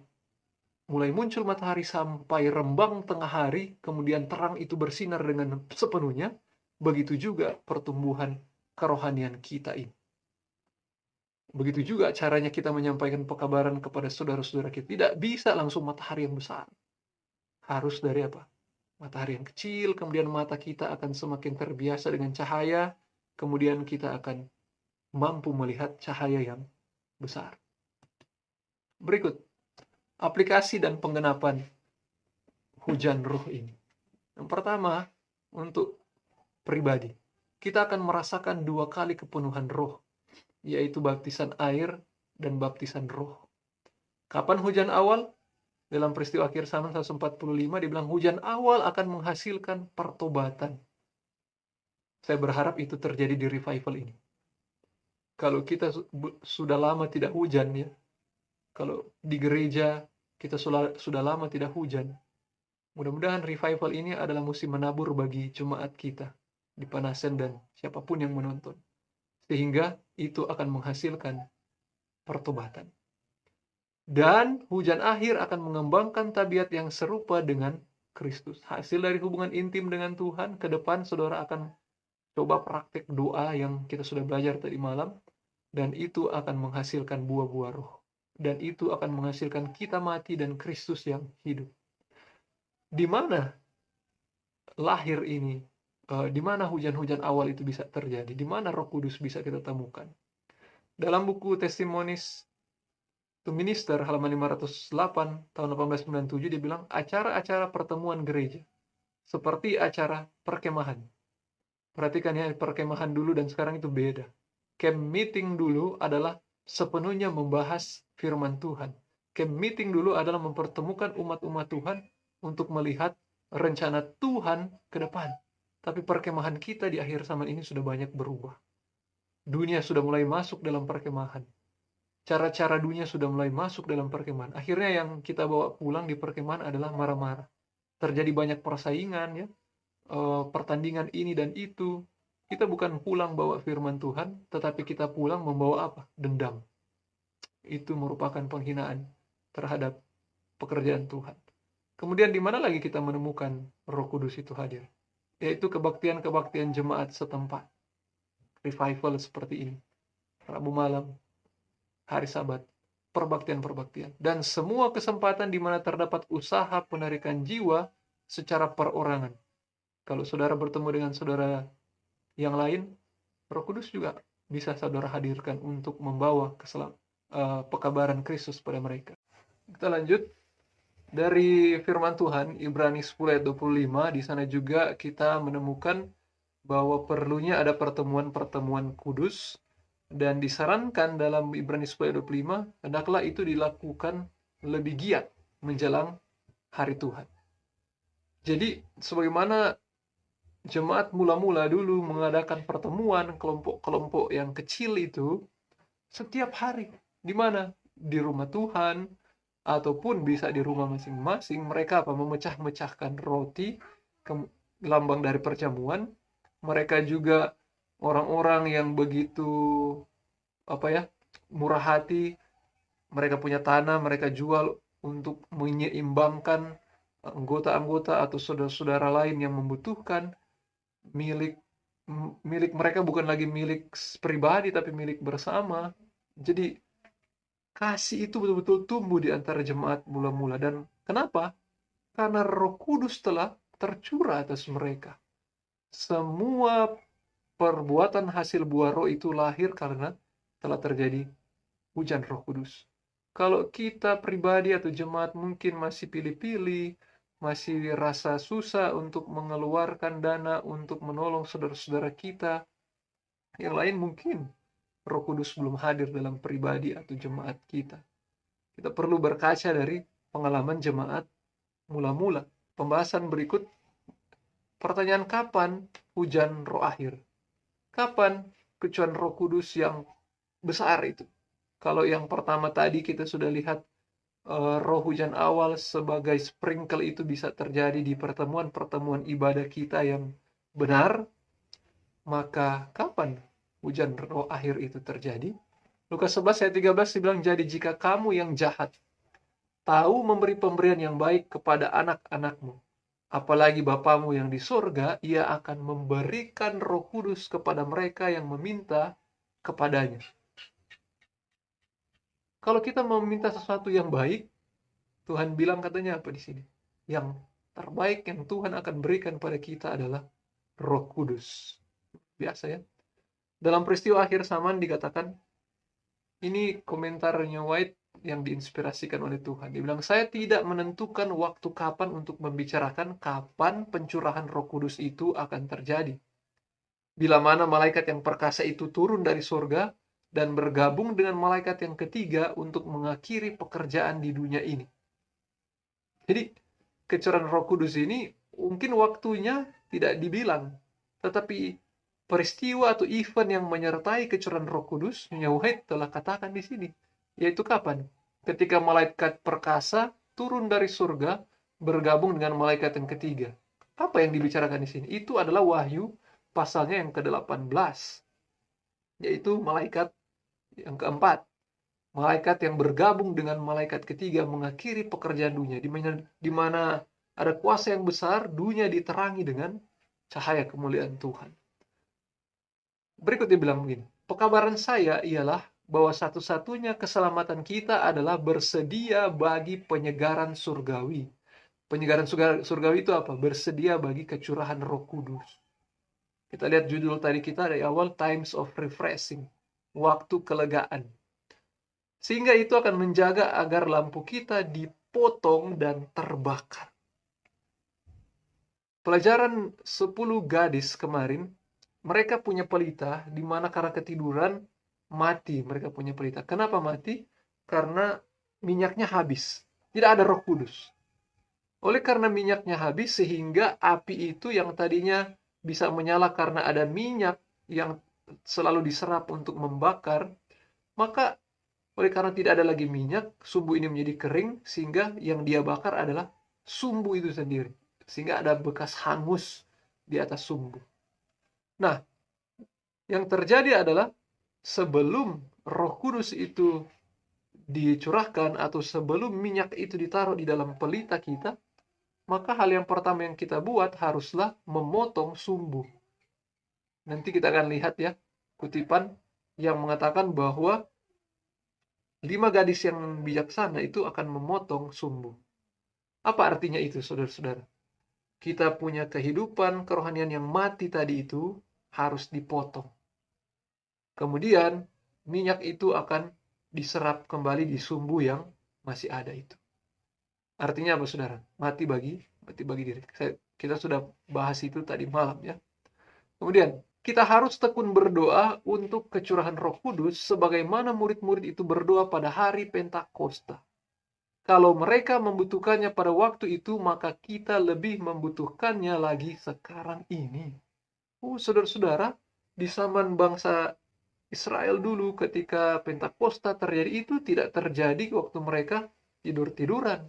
muncul matahari sampai rembang tengah hari, kemudian terang itu bersinar dengan sepenuhnya, begitu juga pertumbuhan kerohanian kita ini. Begitu juga caranya kita menyampaikan pekabaran kepada saudara-saudara kita. Tidak bisa langsung matahari yang besar. Harus dari apa? Matahari yang kecil, kemudian mata kita akan semakin terbiasa dengan cahaya, kemudian kita akan mampu melihat cahaya yang besar. Berikut, aplikasi dan penggenapan hujan roh ini. Yang pertama, untuk pribadi. Kita akan merasakan 2 kali kepenuhan roh, yaitu baptisan air dan baptisan roh. Kapan hujan awal? Dalam peristiwa akhir zaman 145 dibilang hujan awal akan menghasilkan pertobatan. Saya berharap itu terjadi di revival ini. Kalau kita sudah lama tidak hujan ya, kalau di gereja kita sudah lama tidak hujan, mudah-mudahan revival ini adalah musim menabur bagi jemaat kita di Panasen dan siapapun yang menonton. Sehingga itu akan menghasilkan pertobatan. Dan hujan akhir akan mengembangkan tabiat yang serupa dengan Kristus. Hasil dari hubungan intim dengan Tuhan, ke depan saudara akan coba praktik doa yang kita sudah belajar tadi malam, dan itu akan menghasilkan buah-buah roh. Dan itu akan menghasilkan kita mati dan Kristus yang hidup. Di mana lahir ini? Di mana hujan-hujan awal itu bisa terjadi? Di mana Roh Kudus bisa kita temukan? Dalam buku Testimonies to Minister halaman 508 tahun 1897 dia bilang acara-acara pertemuan gereja seperti acara perkemahan. Perhatikan ya, perkemahan dulu dan sekarang itu beda. Camp meeting dulu adalah sepenuhnya membahas firman Tuhan. Camp meeting dulu adalah mempertemukan umat-umat Tuhan untuk melihat rencana Tuhan ke depan. Tapi perkemahan kita di akhir zaman ini sudah banyak berubah. Dunia sudah mulai masuk dalam perkemahan. Cara-cara dunia sudah mulai masuk dalam perkemahan. Akhirnya yang kita bawa pulang di perkemahan adalah marah-marah. Terjadi banyak persaingan ya, pertandingan ini dan itu. Kita bukan pulang bawa firman Tuhan, tetapi kita pulang membawa apa? Dendam. Itu merupakan penghinaan terhadap pekerjaan Tuhan. Kemudian di mana lagi kita menemukan Roh Kudus itu hadir? Yaitu kebaktian-kebaktian jemaat setempat. Revival seperti ini. Rabu malam, hari Sabat, perbaktian-perbaktian. Dan semua kesempatan di mana terdapat usaha penarikan jiwa secara perorangan. Kalau saudara bertemu dengan saudara yang lain, Roh Kudus juga bisa saudara hadirkan untuk membawa pekabaran Kristus pada mereka. Kita lanjut. Dari firman Tuhan, Ibrani 10 ayat 25, di sana juga kita menemukan bahwa perlunya ada pertemuan-pertemuan kudus, dan disarankan dalam Ibrani 10 ayat 25, hendaklah itu dilakukan lebih giat menjelang hari Tuhan. Jadi, sebagaimana jemaat mula-mula dulu mengadakan pertemuan kelompok-kelompok yang kecil itu, setiap hari. Di mana? Di rumah Tuhan, ataupun bisa di rumah masing-masing. Mereka memecah-mecahkan roti, lambang dari perjamuan. Mereka juga orang-orang yang begitu murah hati. Mereka punya tanah, mereka jual untuk menyeimbangkan anggota-anggota atau saudara-saudara lain yang membutuhkan. Milik milik mereka bukan lagi milik pribadi, tapi milik bersama. Jadi kasih itu betul-betul tumbuh di antara jemaat mula-mula. Dan kenapa? Karena Roh Kudus telah tercurah atas mereka. Semua perbuatan hasil buah roh itu lahir karena telah terjadi hujan Roh Kudus. Kalau kita pribadi atau jemaat mungkin masih pilih-pilih, masih rasa susah untuk mengeluarkan dana untuk menolong saudara-saudara kita, yang lain mungkin Roh Kudus belum hadir dalam pribadi atau jemaat kita. Kita perlu berkaca dari pengalaman jemaat mula-mula. Pembahasan berikut, pertanyaan kapan hujan roh akhir? Kapan kecuan Roh Kudus yang besar itu? Kalau yang pertama tadi kita sudah lihat roh hujan awal sebagai sprinkle itu bisa terjadi di pertemuan-pertemuan ibadah kita yang benar, maka kapan hujan roh akhir itu terjadi? Lukas 11 ayat 13 dibilang, jadi jika kamu yang jahat tahu memberi pemberian yang baik kepada anak-anakmu, apalagi Bapamu yang di surga, ia akan memberikan Roh Kudus kepada mereka yang meminta kepadanya. Kalau kita mau meminta sesuatu yang baik, Tuhan bilang katanya apa di sini? Yang terbaik yang Tuhan akan berikan pada kita adalah Roh Kudus. Biasa ya. Dalam peristiwa akhir zaman dikatakan, ini komentarnya White yang diinspirasikan oleh Tuhan. Dia bilang, saya tidak menentukan waktu kapan untuk membicarakan kapan pencurahan Roh Kudus itu akan terjadi. Bila mana malaikat yang perkasa itu turun dari surga dan bergabung dengan malaikat yang ketiga untuk mengakhiri pekerjaan di dunia ini. Jadi, kecurahan Roh Kudus ini mungkin waktunya tidak dibilang, tetapi peristiwa atau event yang menyertai kecurahan Roh Kudus, Nyonya White telah katakan di sini, yaitu kapan? Ketika malaikat perkasa turun dari surga bergabung dengan malaikat yang ketiga. Apa yang dibicarakan di sini? Itu adalah Wahyu pasalnya yang ke-18, yaitu malaikat yang keempat. Malaikat yang bergabung dengan malaikat ketiga mengakhiri pekerjaan dunia, di mana ada kuasa yang besar, dunia diterangi dengan cahaya kemuliaan Tuhan. Berikut dia bilang begini, pekabaran saya ialah bahwa satu-satunya keselamatan kita adalah bersedia bagi penyegaran surgawi. Penyegaran surgawi itu apa? Bersedia bagi kecurahan Roh Kudus. Kita lihat judul tadi kita dari awal, Times of Refreshing, waktu kelegaan. Sehingga itu akan menjaga agar lampu kita dipotong dan terbakar. Pelajaran 10 gadis kemarin, mereka punya pelita, di mana karena ketiduran, mati mereka punya pelita. Kenapa mati? Karena minyaknya habis. Tidak ada Roh Kudus. Oleh karena minyaknya habis, sehingga api itu yang tadinya bisa menyala karena ada minyak yang selalu diserap untuk membakar, maka oleh karena tidak ada lagi minyak, sumbu ini menjadi kering, sehingga yang dia bakar adalah sumbu itu sendiri. Sehingga ada bekas hangus di atas sumbu. Nah, yang terjadi adalah sebelum Roh Kudus itu dicurahkan atau sebelum minyak itu ditaruh di dalam pelita kita, maka hal yang pertama yang kita buat haruslah memotong sumbu. Nanti kita akan lihat ya, kutipan yang mengatakan bahwa 5 gadis yang bijaksana itu akan memotong sumbu. Apa artinya itu, saudara-saudara? Kita punya kehidupan kerohanian yang mati tadi itu harus dipotong. Kemudian minyak itu akan diserap kembali di sumbu yang masih ada itu. Artinya apa, saudara? Mati bagi diri. Kita sudah bahas itu tadi malam ya. Kemudian, kita harus tekun berdoa untuk kecurahan Roh Kudus sebagaimana murid-murid itu berdoa pada hari Pentakosta. Kalau mereka membutuhkannya pada waktu itu, maka kita lebih membutuhkannya lagi sekarang ini. Saudara-saudara, di zaman bangsa Israel dulu ketika Pentakosta terjadi itu tidak terjadi waktu mereka tidur-tiduran.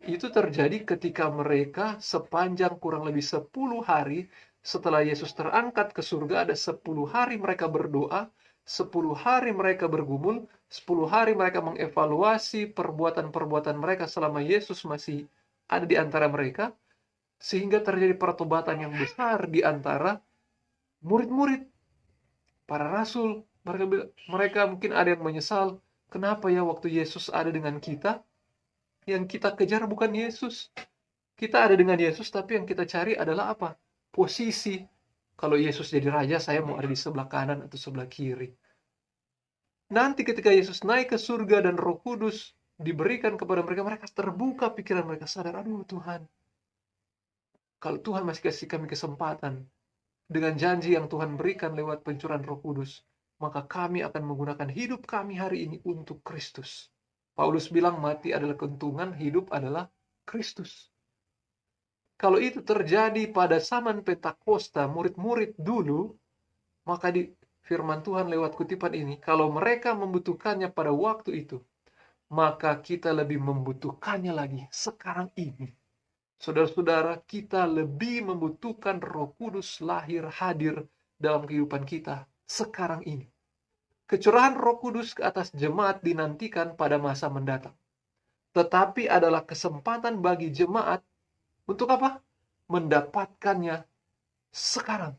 Itu terjadi ketika mereka sepanjang kurang lebih 10 hari setelah Yesus terangkat ke surga, ada 10 hari mereka berdoa, 10 hari mereka bergumul, 10 hari mereka mengevaluasi perbuatan-perbuatan mereka selama Yesus masih ada di antara mereka, sehingga terjadi pertobatan yang besar di antara murid-murid, para rasul. Mereka mungkin ada yang menyesal, kenapa ya waktu Yesus ada dengan kita, yang kita kejar bukan Yesus. Kita ada dengan Yesus, tapi yang kita cari adalah apa? Posisi. Kalau Yesus jadi raja, saya mau ada di sebelah kanan atau sebelah kiri. Nanti ketika Yesus naik ke surga dan Roh Kudus diberikan kepada mereka, mereka terbuka pikiran mereka, sadar, aduh Tuhan, kalau Tuhan masih kasih kami kesempatan, dengan janji yang Tuhan berikan lewat pencurahan Roh Kudus, maka kami akan menggunakan hidup kami hari ini untuk Kristus. Paulus bilang mati adalah keuntungan, hidup adalah Kristus. Kalau itu terjadi pada zaman Pentakosta, murid-murid dulu, maka di firman Tuhan lewat kutipan ini, kalau mereka membutuhkannya pada waktu itu, maka kita lebih membutuhkannya lagi sekarang ini. Saudara-saudara, kita lebih membutuhkan Roh Kudus lahir hadir dalam kehidupan kita sekarang ini. Kecurahan Roh Kudus ke atas jemaat dinantikan pada masa mendatang. Tetapi adalah kesempatan bagi jemaat untuk apa? Mendapatkannya sekarang.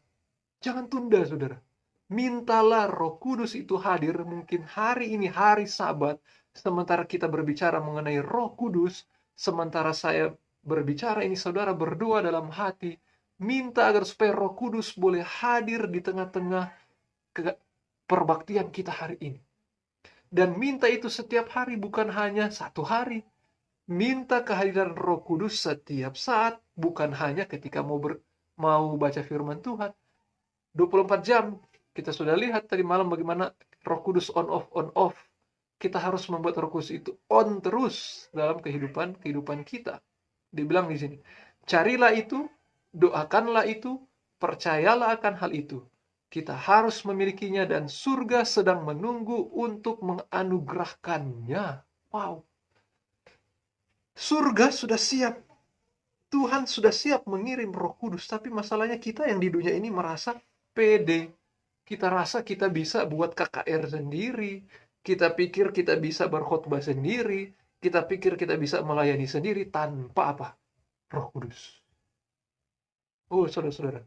Jangan tunda, saudara. Mintalah Roh Kudus itu hadir. Mungkin hari ini hari Sabat, sementara kita berbicara mengenai Roh Kudus, sementara saya berbicara ini, saudara berdoa dalam hati, minta agar supaya Roh Kudus boleh hadir di tengah-tengah perbaktian kita hari ini. Dan minta itu setiap hari, bukan hanya satu hari. Minta kehadiran Roh Kudus setiap saat, bukan hanya ketika mau baca firman Tuhan. 24 jam. Kita sudah lihat tadi malam bagaimana Roh Kudus on off. Kita harus membuat Roh Kudus itu on terus dalam kehidupan kita. Dibilang di sini, carilah itu, doakanlah itu, percayalah akan hal itu. Kita harus memilikinya dan surga sedang menunggu untuk menganugerahkannya. Wow. Surga sudah siap. Tuhan sudah siap mengirim Roh Kudus, tapi masalahnya kita yang di dunia ini merasa pede. Kita rasa kita bisa buat KKR sendiri. Kita pikir kita bisa berkhotbah sendiri. Kita pikir kita bisa melayani sendiri tanpa apa? Roh Kudus. Saudara-saudara.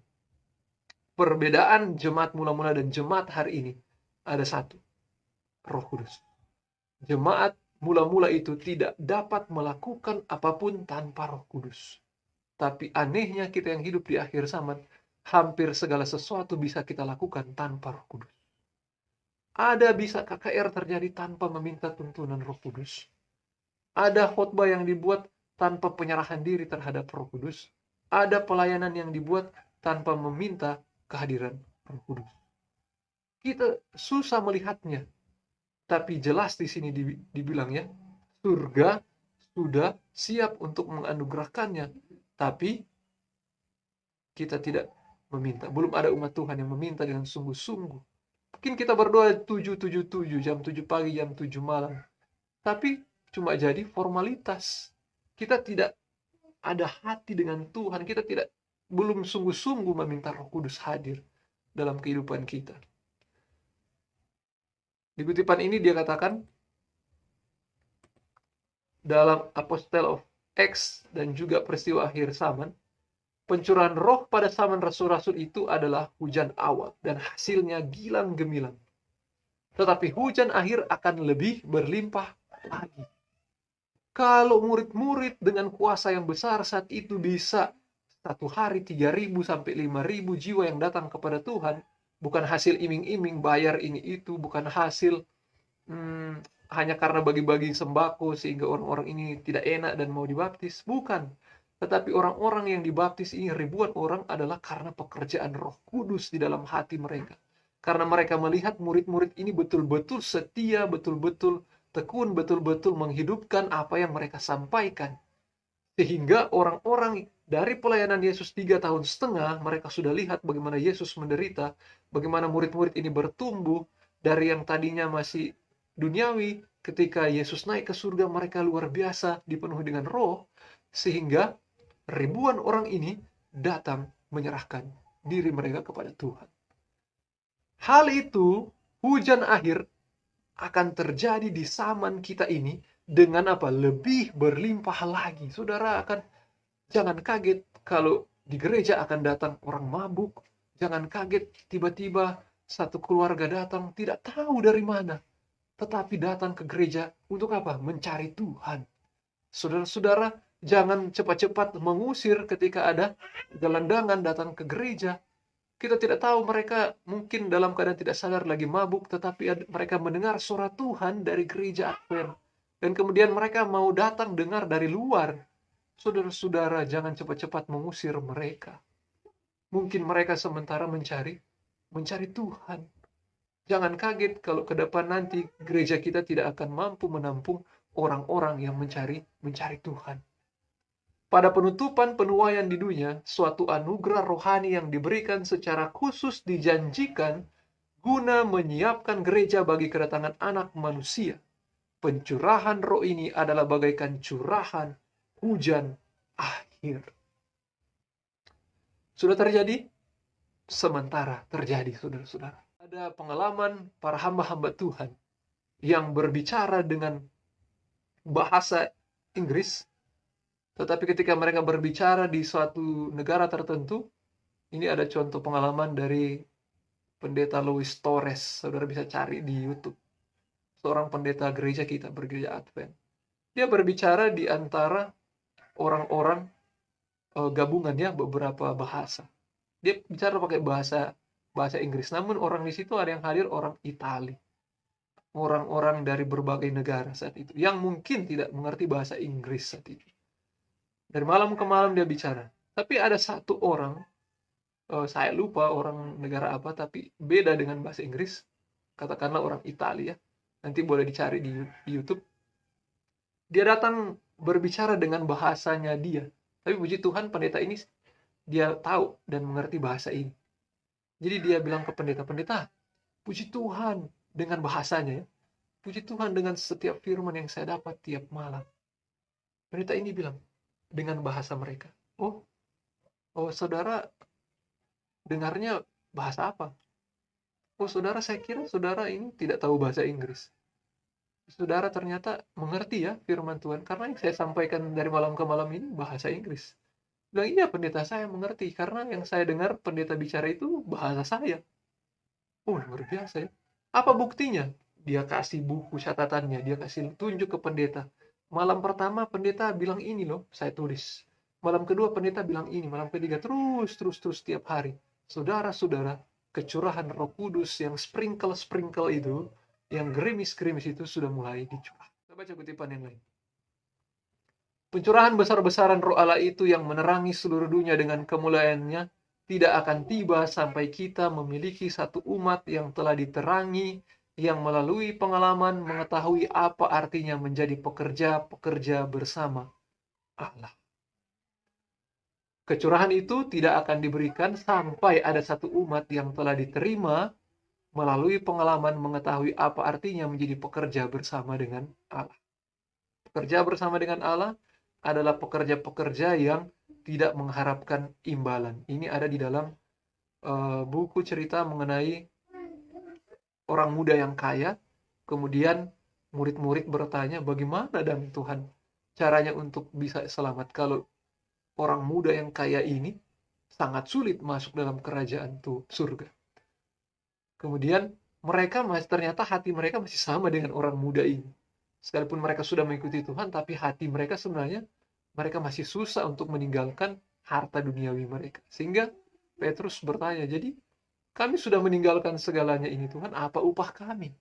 Perbedaan jemaat mula-mula dan jemaat hari ini ada satu. Roh Kudus. Jemaat mula-mula itu tidak dapat melakukan apapun tanpa Roh Kudus. Tapi anehnya kita yang hidup di akhir zaman, hampir segala sesuatu bisa kita lakukan tanpa Roh Kudus. Ada bisa KKR terjadi tanpa meminta tuntunan Roh Kudus. Ada khotbah yang dibuat tanpa penyerahan diri terhadap Roh Kudus. Ada pelayanan yang dibuat tanpa meminta kehadiran Roh Kudus. Kita susah melihatnya. Tapi jelas di sini dibilangnya, surga sudah siap untuk menganugerahkannya. Tapi kita tidak meminta. Belum ada umat Tuhan yang meminta dengan sungguh-sungguh. Mungkin kita berdoa 777, jam 7 pagi, jam 7 malam. Tapi cuma jadi formalitas. Kita tidak ada hati dengan Tuhan. Kita belum sungguh-sungguh meminta Roh Kudus hadir dalam kehidupan kita. Di kutipan ini dia katakan, dalam Apostle of Acts dan juga peristiwa akhir zaman, pencurahan roh pada zaman rasul-rasul itu adalah hujan awal dan hasilnya gilang gemilang. Tetapi hujan akhir akan lebih berlimpah lagi. Kalau murid-murid dengan kuasa yang besar saat itu bisa satu hari 3.000 sampai 5.000 jiwa yang datang kepada Tuhan, bukan hasil iming-iming bayar ini itu, bukan hasil hanya karena bagi-bagi sembako sehingga orang-orang ini tidak enak dan mau dibaptis. Bukan. Tetapi orang-orang yang dibaptis ini, ribuan orang, adalah karena pekerjaan Roh Kudus di dalam hati mereka. Karena mereka melihat murid-murid ini betul-betul setia, betul-betul tekun, betul-betul menghidupkan apa yang mereka sampaikan. Sehingga orang-orang dari pelayanan Yesus 3,5 tahun, mereka sudah lihat bagaimana Yesus menderita, bagaimana murid-murid ini bertumbuh dari yang tadinya masih duniawi. Ketika Yesus naik ke surga, mereka luar biasa dipenuhi dengan Roh, sehingga ribuan orang ini datang menyerahkan diri mereka kepada Tuhan. Hal itu, hujan akhir, akan terjadi di zaman kita ini dengan apa? Lebih berlimpah lagi. Saudara jangan kaget kalau di gereja akan datang orang mabuk. Jangan kaget tiba-tiba satu keluarga datang tidak tahu dari mana, tetapi datang ke gereja untuk apa? Mencari Tuhan. Saudara-saudara, jangan cepat-cepat mengusir ketika ada gelandangan datang ke gereja. Kita tidak tahu, mereka mungkin dalam keadaan tidak sadar lagi mabuk, tetapi mereka mendengar suara Tuhan dari gereja Advent. Dan kemudian mereka mau datang dengar dari luar. Saudara-saudara, jangan cepat-cepat mengusir mereka. Mungkin mereka sementara mencari Tuhan. Jangan kaget kalau ke depan nanti gereja kita tidak akan mampu menampung orang-orang yang mencari Tuhan. Pada penutupan penuaian di dunia, suatu anugerah rohani yang diberikan secara khusus dijanjikan guna menyiapkan gereja bagi kedatangan Anak Manusia. Pencurahan roh ini adalah bagaikan curahan hujan akhir. Sudah terjadi? Sementara terjadi, saudara-saudara. Ada pengalaman para hamba-hamba Tuhan yang berbicara dengan bahasa Inggris, tetapi ketika mereka berbicara di suatu negara tertentu, ini ada contoh pengalaman dari pendeta Luis Torres. Saudara bisa cari di YouTube. Seorang pendeta gereja kita, bergereja Advent. Dia berbicara di antara orang-orang gabungan ya, beberapa bahasa. Dia bicara pakai bahasa Inggris. Namun orang di situ ada yang hadir orang Itali. Orang-orang dari berbagai negara saat itu. Yang mungkin tidak mengerti bahasa Inggris saat itu. Dari malam ke malam dia bicara. Tapi ada satu orang, saya lupa orang negara apa, tapi beda dengan bahasa Inggris. Katakanlah orang Italia. Nanti boleh dicari di YouTube. Dia datang berbicara dengan bahasanya dia. Tapi puji Tuhan pendeta ini, dia tahu dan mengerti bahasa ini. Jadi dia bilang ke pendeta, puji Tuhan dengan bahasanya ya. Puji Tuhan dengan setiap firman yang saya dapat tiap malam. Pendeta ini bilang, dengan bahasa mereka. Oh, saudara dengarnya bahasa apa? Oh, saudara, saya kira saudara ini tidak tahu bahasa Inggris. Saudara ternyata mengerti ya firman Tuhan, karena yang saya sampaikan dari malam ke malam ini bahasa Inggris. Bilang, iya pendeta, saya mengerti, karena yang saya dengar pendeta bicara itu bahasa saya. Oh, luar biasa ya. Apa buktinya? Dia kasih buku catatannya, dia kasih tunjuk ke pendeta. Malam pertama pendeta bilang ini loh, saya tulis. Malam kedua pendeta bilang ini, malam ketiga terus tiap hari. Saudara-saudara, kecurahan Roh Kudus yang sprinkle itu, yang gerimis-gerimis itu sudah mulai dicurah. Kita baca kutipan yang lain. Pencurahan besar-besaran Roh Allah itu yang menerangi seluruh dunia dengan kemuliaannya tidak akan tiba sampai kita memiliki satu umat yang telah diterangi, yang melalui pengalaman mengetahui apa artinya menjadi pekerja-pekerja bersama Allah. Kecurahan itu tidak akan diberikan sampai ada satu umat yang telah diterima melalui pengalaman mengetahui apa artinya menjadi pekerja bersama dengan Allah. Pekerja bersama dengan Allah adalah pekerja-pekerja yang tidak mengharapkan imbalan. Ini ada di dalam buku cerita mengenai orang muda yang kaya. Kemudian murid-murid bertanya, bagaimana dan Tuhan caranya untuk bisa selamat kalau orang muda yang kaya ini sangat sulit masuk dalam kerajaan surga. Kemudian ternyata hati mereka masih sama dengan orang muda ini. Sekalipun mereka sudah mengikuti Tuhan, tapi hati mereka sebenarnya mereka masih susah untuk meninggalkan harta duniawi mereka. Sehingga Petrus bertanya, jadi kami sudah meninggalkan segalanya ini Tuhan, apa upah kami?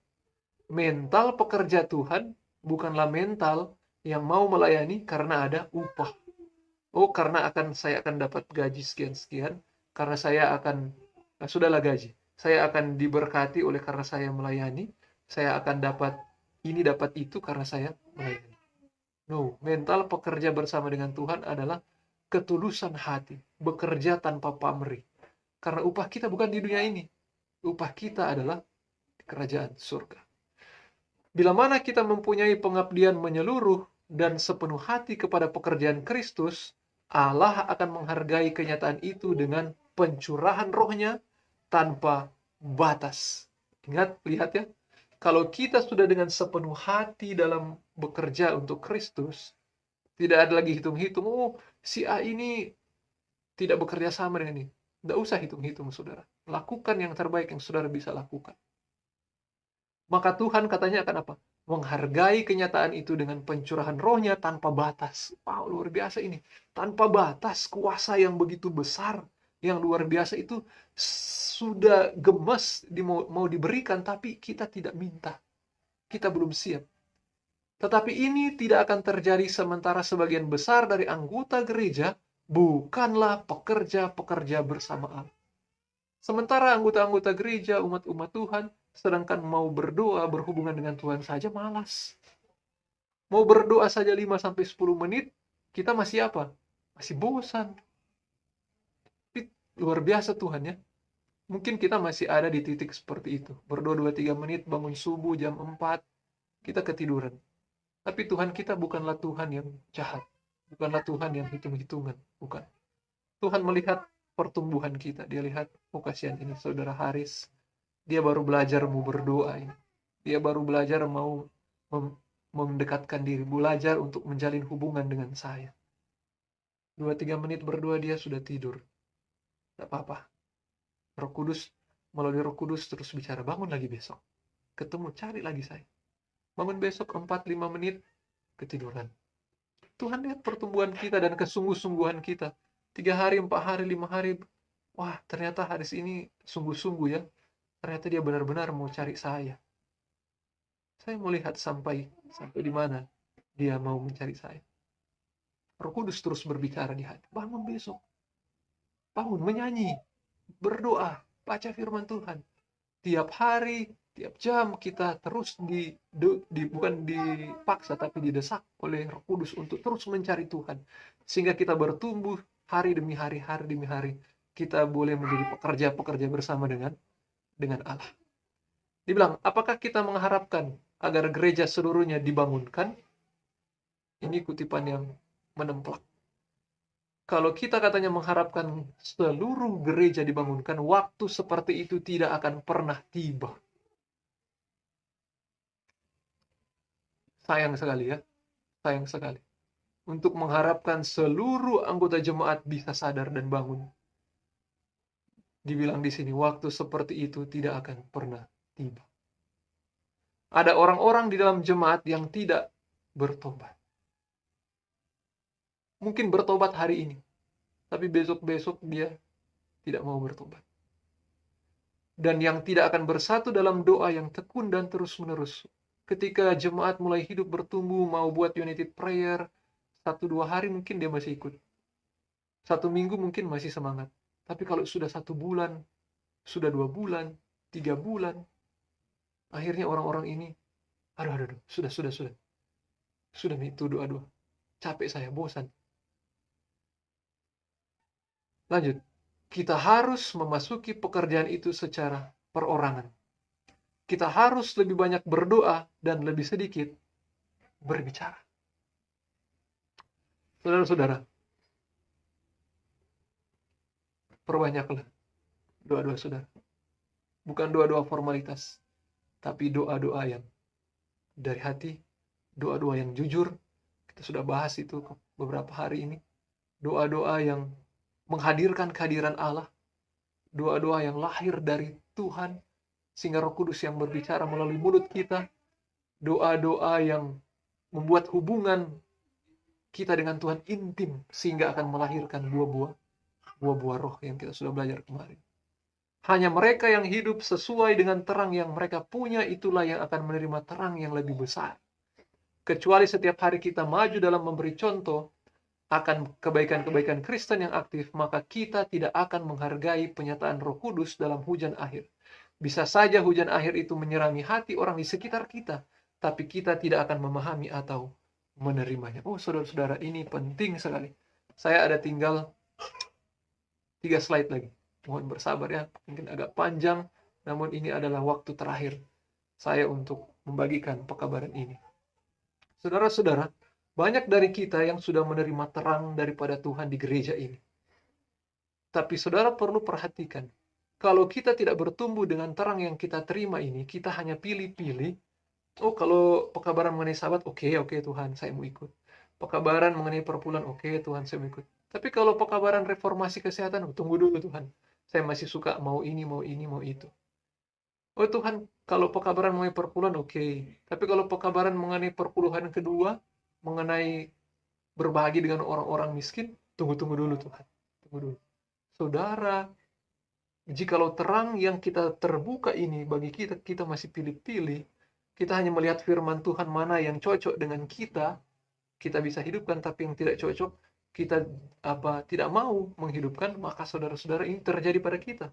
Mental pekerja Tuhan bukanlah mental yang mau melayani karena ada upah. Oh, karena saya akan dapat gaji sekian-sekian, karena saya akan, sudahlah gaji. Saya akan diberkati oleh karena saya melayani, saya akan dapat ini, dapat itu karena saya melayani. No, mental pekerja bersama dengan Tuhan adalah ketulusan hati, bekerja tanpa pamrih. Karena upah kita bukan di dunia ini. Upah kita adalah di kerajaan surga. Bila mana kita mempunyai pengabdian menyeluruh dan sepenuh hati kepada pekerjaan Kristus, Allah akan menghargai kenyataan itu dengan pencurahan rohnya tanpa batas. Ingat, lihat ya. Kalau kita sudah dengan sepenuh hati dalam bekerja untuk Kristus, tidak ada lagi hitung-hitung, oh si A ini tidak bekerja sama dengan ini. Tidak usah hitung-hitung, saudara. Lakukan yang terbaik yang saudara bisa lakukan. Maka Tuhan katanya akan apa? Menghargai kenyataan itu dengan pencurahan rohnya tanpa batas. Wow, luar biasa ini. Tanpa batas, kuasa yang begitu besar, yang luar biasa itu sudah gemes mau diberikan, tapi kita tidak minta. Kita belum siap. Tetapi ini tidak akan terjadi sementara sebagian besar dari anggota gereja bukanlah pekerja-pekerja bersama Allah. Sementara anggota-anggota gereja, umat-umat Tuhan, sedangkan mau berdoa, berhubungan dengan Tuhan saja malas. Mau berdoa saja 5-10 menit, kita masih apa? Masih bosan. Tapi luar biasa Tuhan ya. Mungkin kita masih ada di titik seperti itu. Berdoa 2-3 menit, bangun subuh jam 4, kita ketiduran. Tapi Tuhan kita bukanlah Tuhan yang jahat. Bukanlah Tuhan yang hitung-hitungan. Bukan. Tuhan melihat pertumbuhan kita. Dia lihat, oh kasihan ini saudara Haris. Dia baru belajar mau berdoa ini. Dia baru belajar mau mendekatkan diri. Belajar untuk menjalin hubungan dengan saya. 2-3 menit berdoa dia sudah tidur. Tidak apa-apa. Roh Kudus, melalui Roh Kudus terus bicara. Bangun lagi besok. Ketemu, cari lagi saya. Bangun besok 4-5 menit, ketiduran. Tuhan lihat pertumbuhan kita dan kesungguh-sungguhan kita. 3 hari, 4 hari, 5 hari. Wah, ternyata Haris ini sungguh-sungguh ya. Ternyata dia benar-benar mau cari saya. Saya mau lihat sampai di mana dia mau mencari saya. Roh Kudus terus berbicara di hati. Bangun besok. Bangun, menyanyi. Berdoa. Baca firman Tuhan. Tiap hari, tiap jam kita terus bukan dipaksa, tapi didesak oleh Roh Kudus untuk terus mencari Tuhan. Sehingga kita bertumbuh hari demi hari, hari demi hari. Kita boleh menjadi pekerja-pekerja bersama dengan Allah. Dibilang, apakah kita mengharapkan agar gereja seluruhnya dibangunkan? Ini kutipan yang menemplak. Kalau kita katanya mengharapkan seluruh gereja dibangunkan, waktu seperti itu tidak akan pernah tiba. Sayang sekali ya. Sayang sekali. Untuk mengharapkan seluruh anggota jemaat bisa sadar dan bangun. Dibilang di sini, waktu seperti itu tidak akan pernah tiba. Ada orang-orang di dalam jemaat yang tidak bertobat. Mungkin bertobat hari ini, tapi besok-besok dia tidak mau bertobat. Dan yang tidak akan bersatu dalam doa yang tekun dan terus-menerus. Ketika jemaat mulai hidup bertumbuh, mau buat united prayer, 1-2 hari mungkin dia masih ikut. 1 minggu mungkin masih semangat. Tapi kalau sudah 1 bulan, sudah 2 bulan, 3 bulan, akhirnya orang-orang ini, aduh, sudah. Sudah itu doa-doa. Capek saya, bosan. Lanjut. Kita harus memasuki pekerjaan itu secara perorangan. Kita harus lebih banyak berdoa dan lebih sedikit berbicara. Saudara-saudara, perbanyaklah doa-doa saudara. Bukan doa-doa formalitas, tapi doa-doa yang dari hati, doa-doa yang jujur. Kita sudah bahas itu beberapa hari ini. Doa-doa yang menghadirkan kehadiran Allah. Doa-doa yang lahir dari Tuhan, sehingga Roh Kudus yang berbicara melalui mulut kita. Doa-doa yang membuat hubungan kita dengan Tuhan intim, sehingga akan melahirkan buah-buah roh yang kita sudah belajar kemarin. Hanya mereka yang hidup sesuai dengan terang yang mereka punya, itulah yang akan menerima terang yang lebih besar. Kecuali setiap hari kita maju dalam memberi contoh akan kebaikan-kebaikan Kristen yang aktif, maka kita tidak akan menghargai penyataan Roh Kudus dalam hujan akhir. Bisa saja hujan akhir itu menyirami hati orang di sekitar kita, tapi kita tidak akan memahami atau menerimanya. Oh, saudara-saudara, ini penting sekali. Saya ada tinggal 3 slide lagi. Mohon bersabar ya, mungkin agak panjang, namun ini adalah waktu terakhir saya untuk membagikan pekabaran ini. Saudara-saudara, banyak dari kita yang sudah menerima terang daripada Tuhan di gereja ini. Tapi saudara perlu perhatikan, kalau kita tidak bertumbuh dengan terang yang kita terima ini, kita hanya pilih-pilih. Oh, kalau pekabaran mengenai Sabat, oke Tuhan, saya mau ikut. Pekabaran mengenai perpuluhan, oke Tuhan, saya mau ikut. Tapi kalau pekabaran reformasi kesehatan, tunggu dulu Tuhan. Saya masih suka mau ini, mau itu. Oh Tuhan, kalau pekabaran mengenai perpuluhan, oke. Tapi kalau pekabaran mengenai perpuluhan kedua, mengenai berbagi dengan orang-orang miskin, tunggu dulu Tuhan. Tunggu dulu. Saudara, jikalau terang yang kita terbuka ini bagi kita, kita masih pilih-pilih, kita hanya melihat firman Tuhan mana yang cocok dengan kita bisa hidupkan, tapi yang tidak cocok, kita tidak mau menghidupkan, maka saudara-saudara ini terjadi pada kita.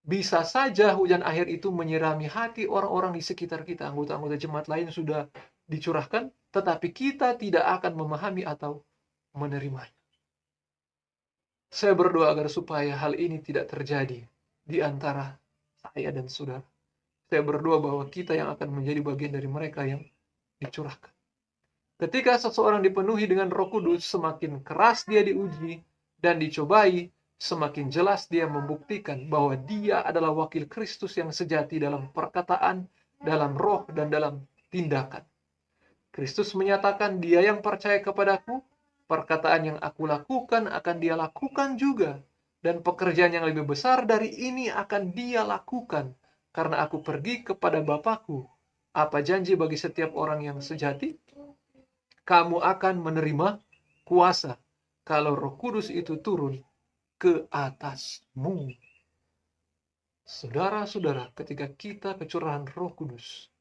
Bisa saja hujan akhir itu menyirami hati orang-orang di sekitar kita, anggota-anggota jemaat lain sudah dicurahkan, tetapi kita tidak akan memahami atau menerimanya. Saya berdoa agar supaya hal ini tidak terjadi di antara saya dan saudara. Saya berdoa bahwa kita yang akan menjadi bagian dari mereka yang dicurahkan. Ketika seseorang dipenuhi dengan Roh Kudus, semakin keras dia diuji dan dicobai, semakin jelas dia membuktikan bahwa dia adalah wakil Kristus yang sejati dalam perkataan, dalam roh, dan dalam tindakan. Kristus menyatakan, dia yang percaya kepadaku, perkataan yang aku lakukan akan dia lakukan juga, dan pekerjaan yang lebih besar dari ini akan dia lakukan, karena aku pergi kepada Bapakku. Apa janji bagi setiap orang yang sejati? Kamu akan menerima kuasa kalau Roh Kudus itu turun ke atasmu. Saudara-saudara, ketika kita kecurahan Roh Kudus,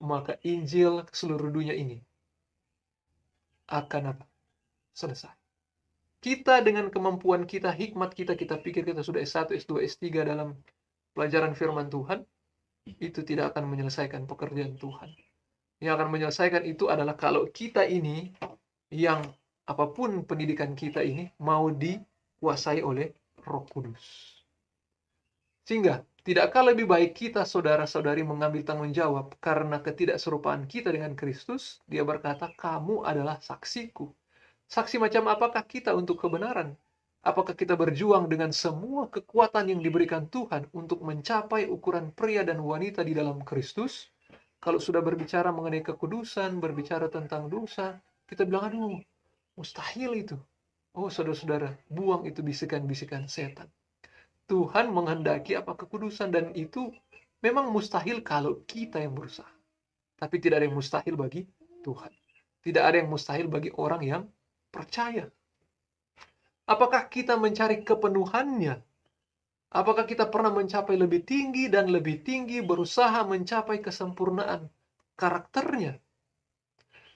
maka Injil ke seluruh dunia ini akan selesai. Kita dengan kemampuan kita, hikmat kita, kita pikir kita sudah S1, S2, S3 dalam pelajaran firman Tuhan, itu tidak akan menyelesaikan pekerjaan Tuhan. Yang akan menyelesaikan itu adalah kalau kita ini, yang apapun pendidikan kita ini, mau dikuasai oleh Roh Kudus. Sehingga, tidakkah lebih baik kita, saudara-saudari, mengambil tanggung jawab karena ketidakserupaan kita dengan Kristus? Dia berkata, kamu adalah saksiku. Saksi macam apakah kita untuk kebenaran? Apakah kita berjuang dengan semua kekuatan yang diberikan Tuhan untuk mencapai ukuran pria dan wanita di dalam Kristus? Kalau sudah berbicara mengenai kekudusan, berbicara tentang dosa, kita bilang, aduh, mustahil itu. Oh, saudara-saudara, buang itu bisikan-bisikan setan. Tuhan menghendaki kekudusan, dan itu memang mustahil kalau kita yang berusaha. Tapi tidak ada yang mustahil bagi Tuhan. Tidak ada yang mustahil bagi orang yang percaya. Apakah kita mencari kepenuhannya? Apakah kita pernah mencapai lebih tinggi dan lebih tinggi, berusaha mencapai kesempurnaan karakternya?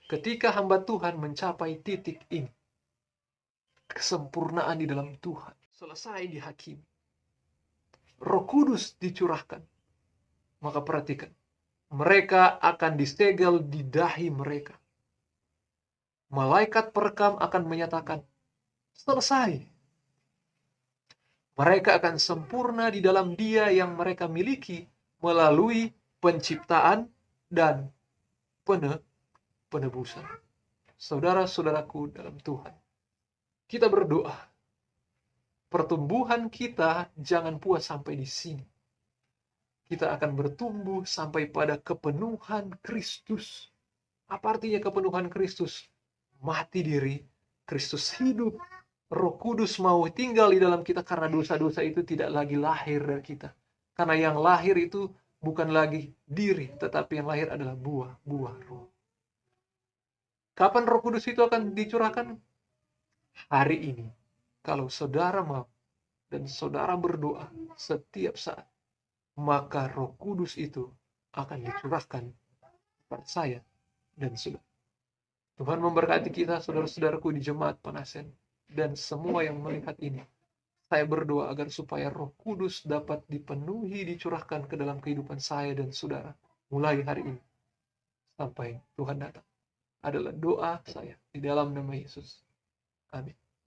Ketika hamba Tuhan mencapai titik ini, kesempurnaan di dalam Tuhan, selesai dihakimi, Roh Kudus dicurahkan, maka perhatikan, mereka akan disegel di dahi mereka. Malaikat perekam akan menyatakan, selesai. Mereka akan sempurna di dalam Dia yang mereka miliki melalui penciptaan dan penebusan. Saudara-saudaraku dalam Tuhan, kita berdoa, pertumbuhan kita jangan puas sampai di sini. Kita akan bertumbuh sampai pada kepenuhan Kristus. Apa artinya kepenuhan Kristus? Mati diri, Kristus hidup, Roh Kudus mau tinggal di dalam kita, karena dosa-dosa itu tidak lagi lahir dari kita. Karena yang lahir itu bukan lagi diri, tetapi yang lahir adalah buah-buah roh. Kapan Roh Kudus itu akan dicurahkan? Hari ini. Kalau saudara mau, dan saudara berdoa setiap saat, maka Roh Kudus itu akan dicurahkan kepada saya dan saudara. Tuhan memberkati kita, saudara-saudaraku di Jemaat Panasen, dan semua yang melihat ini. Saya berdoa agar supaya Roh Kudus dapat dipenuhi, dicurahkan ke dalam kehidupan saya dan saudara, mulai hari ini sampai Tuhan datang. Adalah doa saya di dalam nama Yesus. Amin.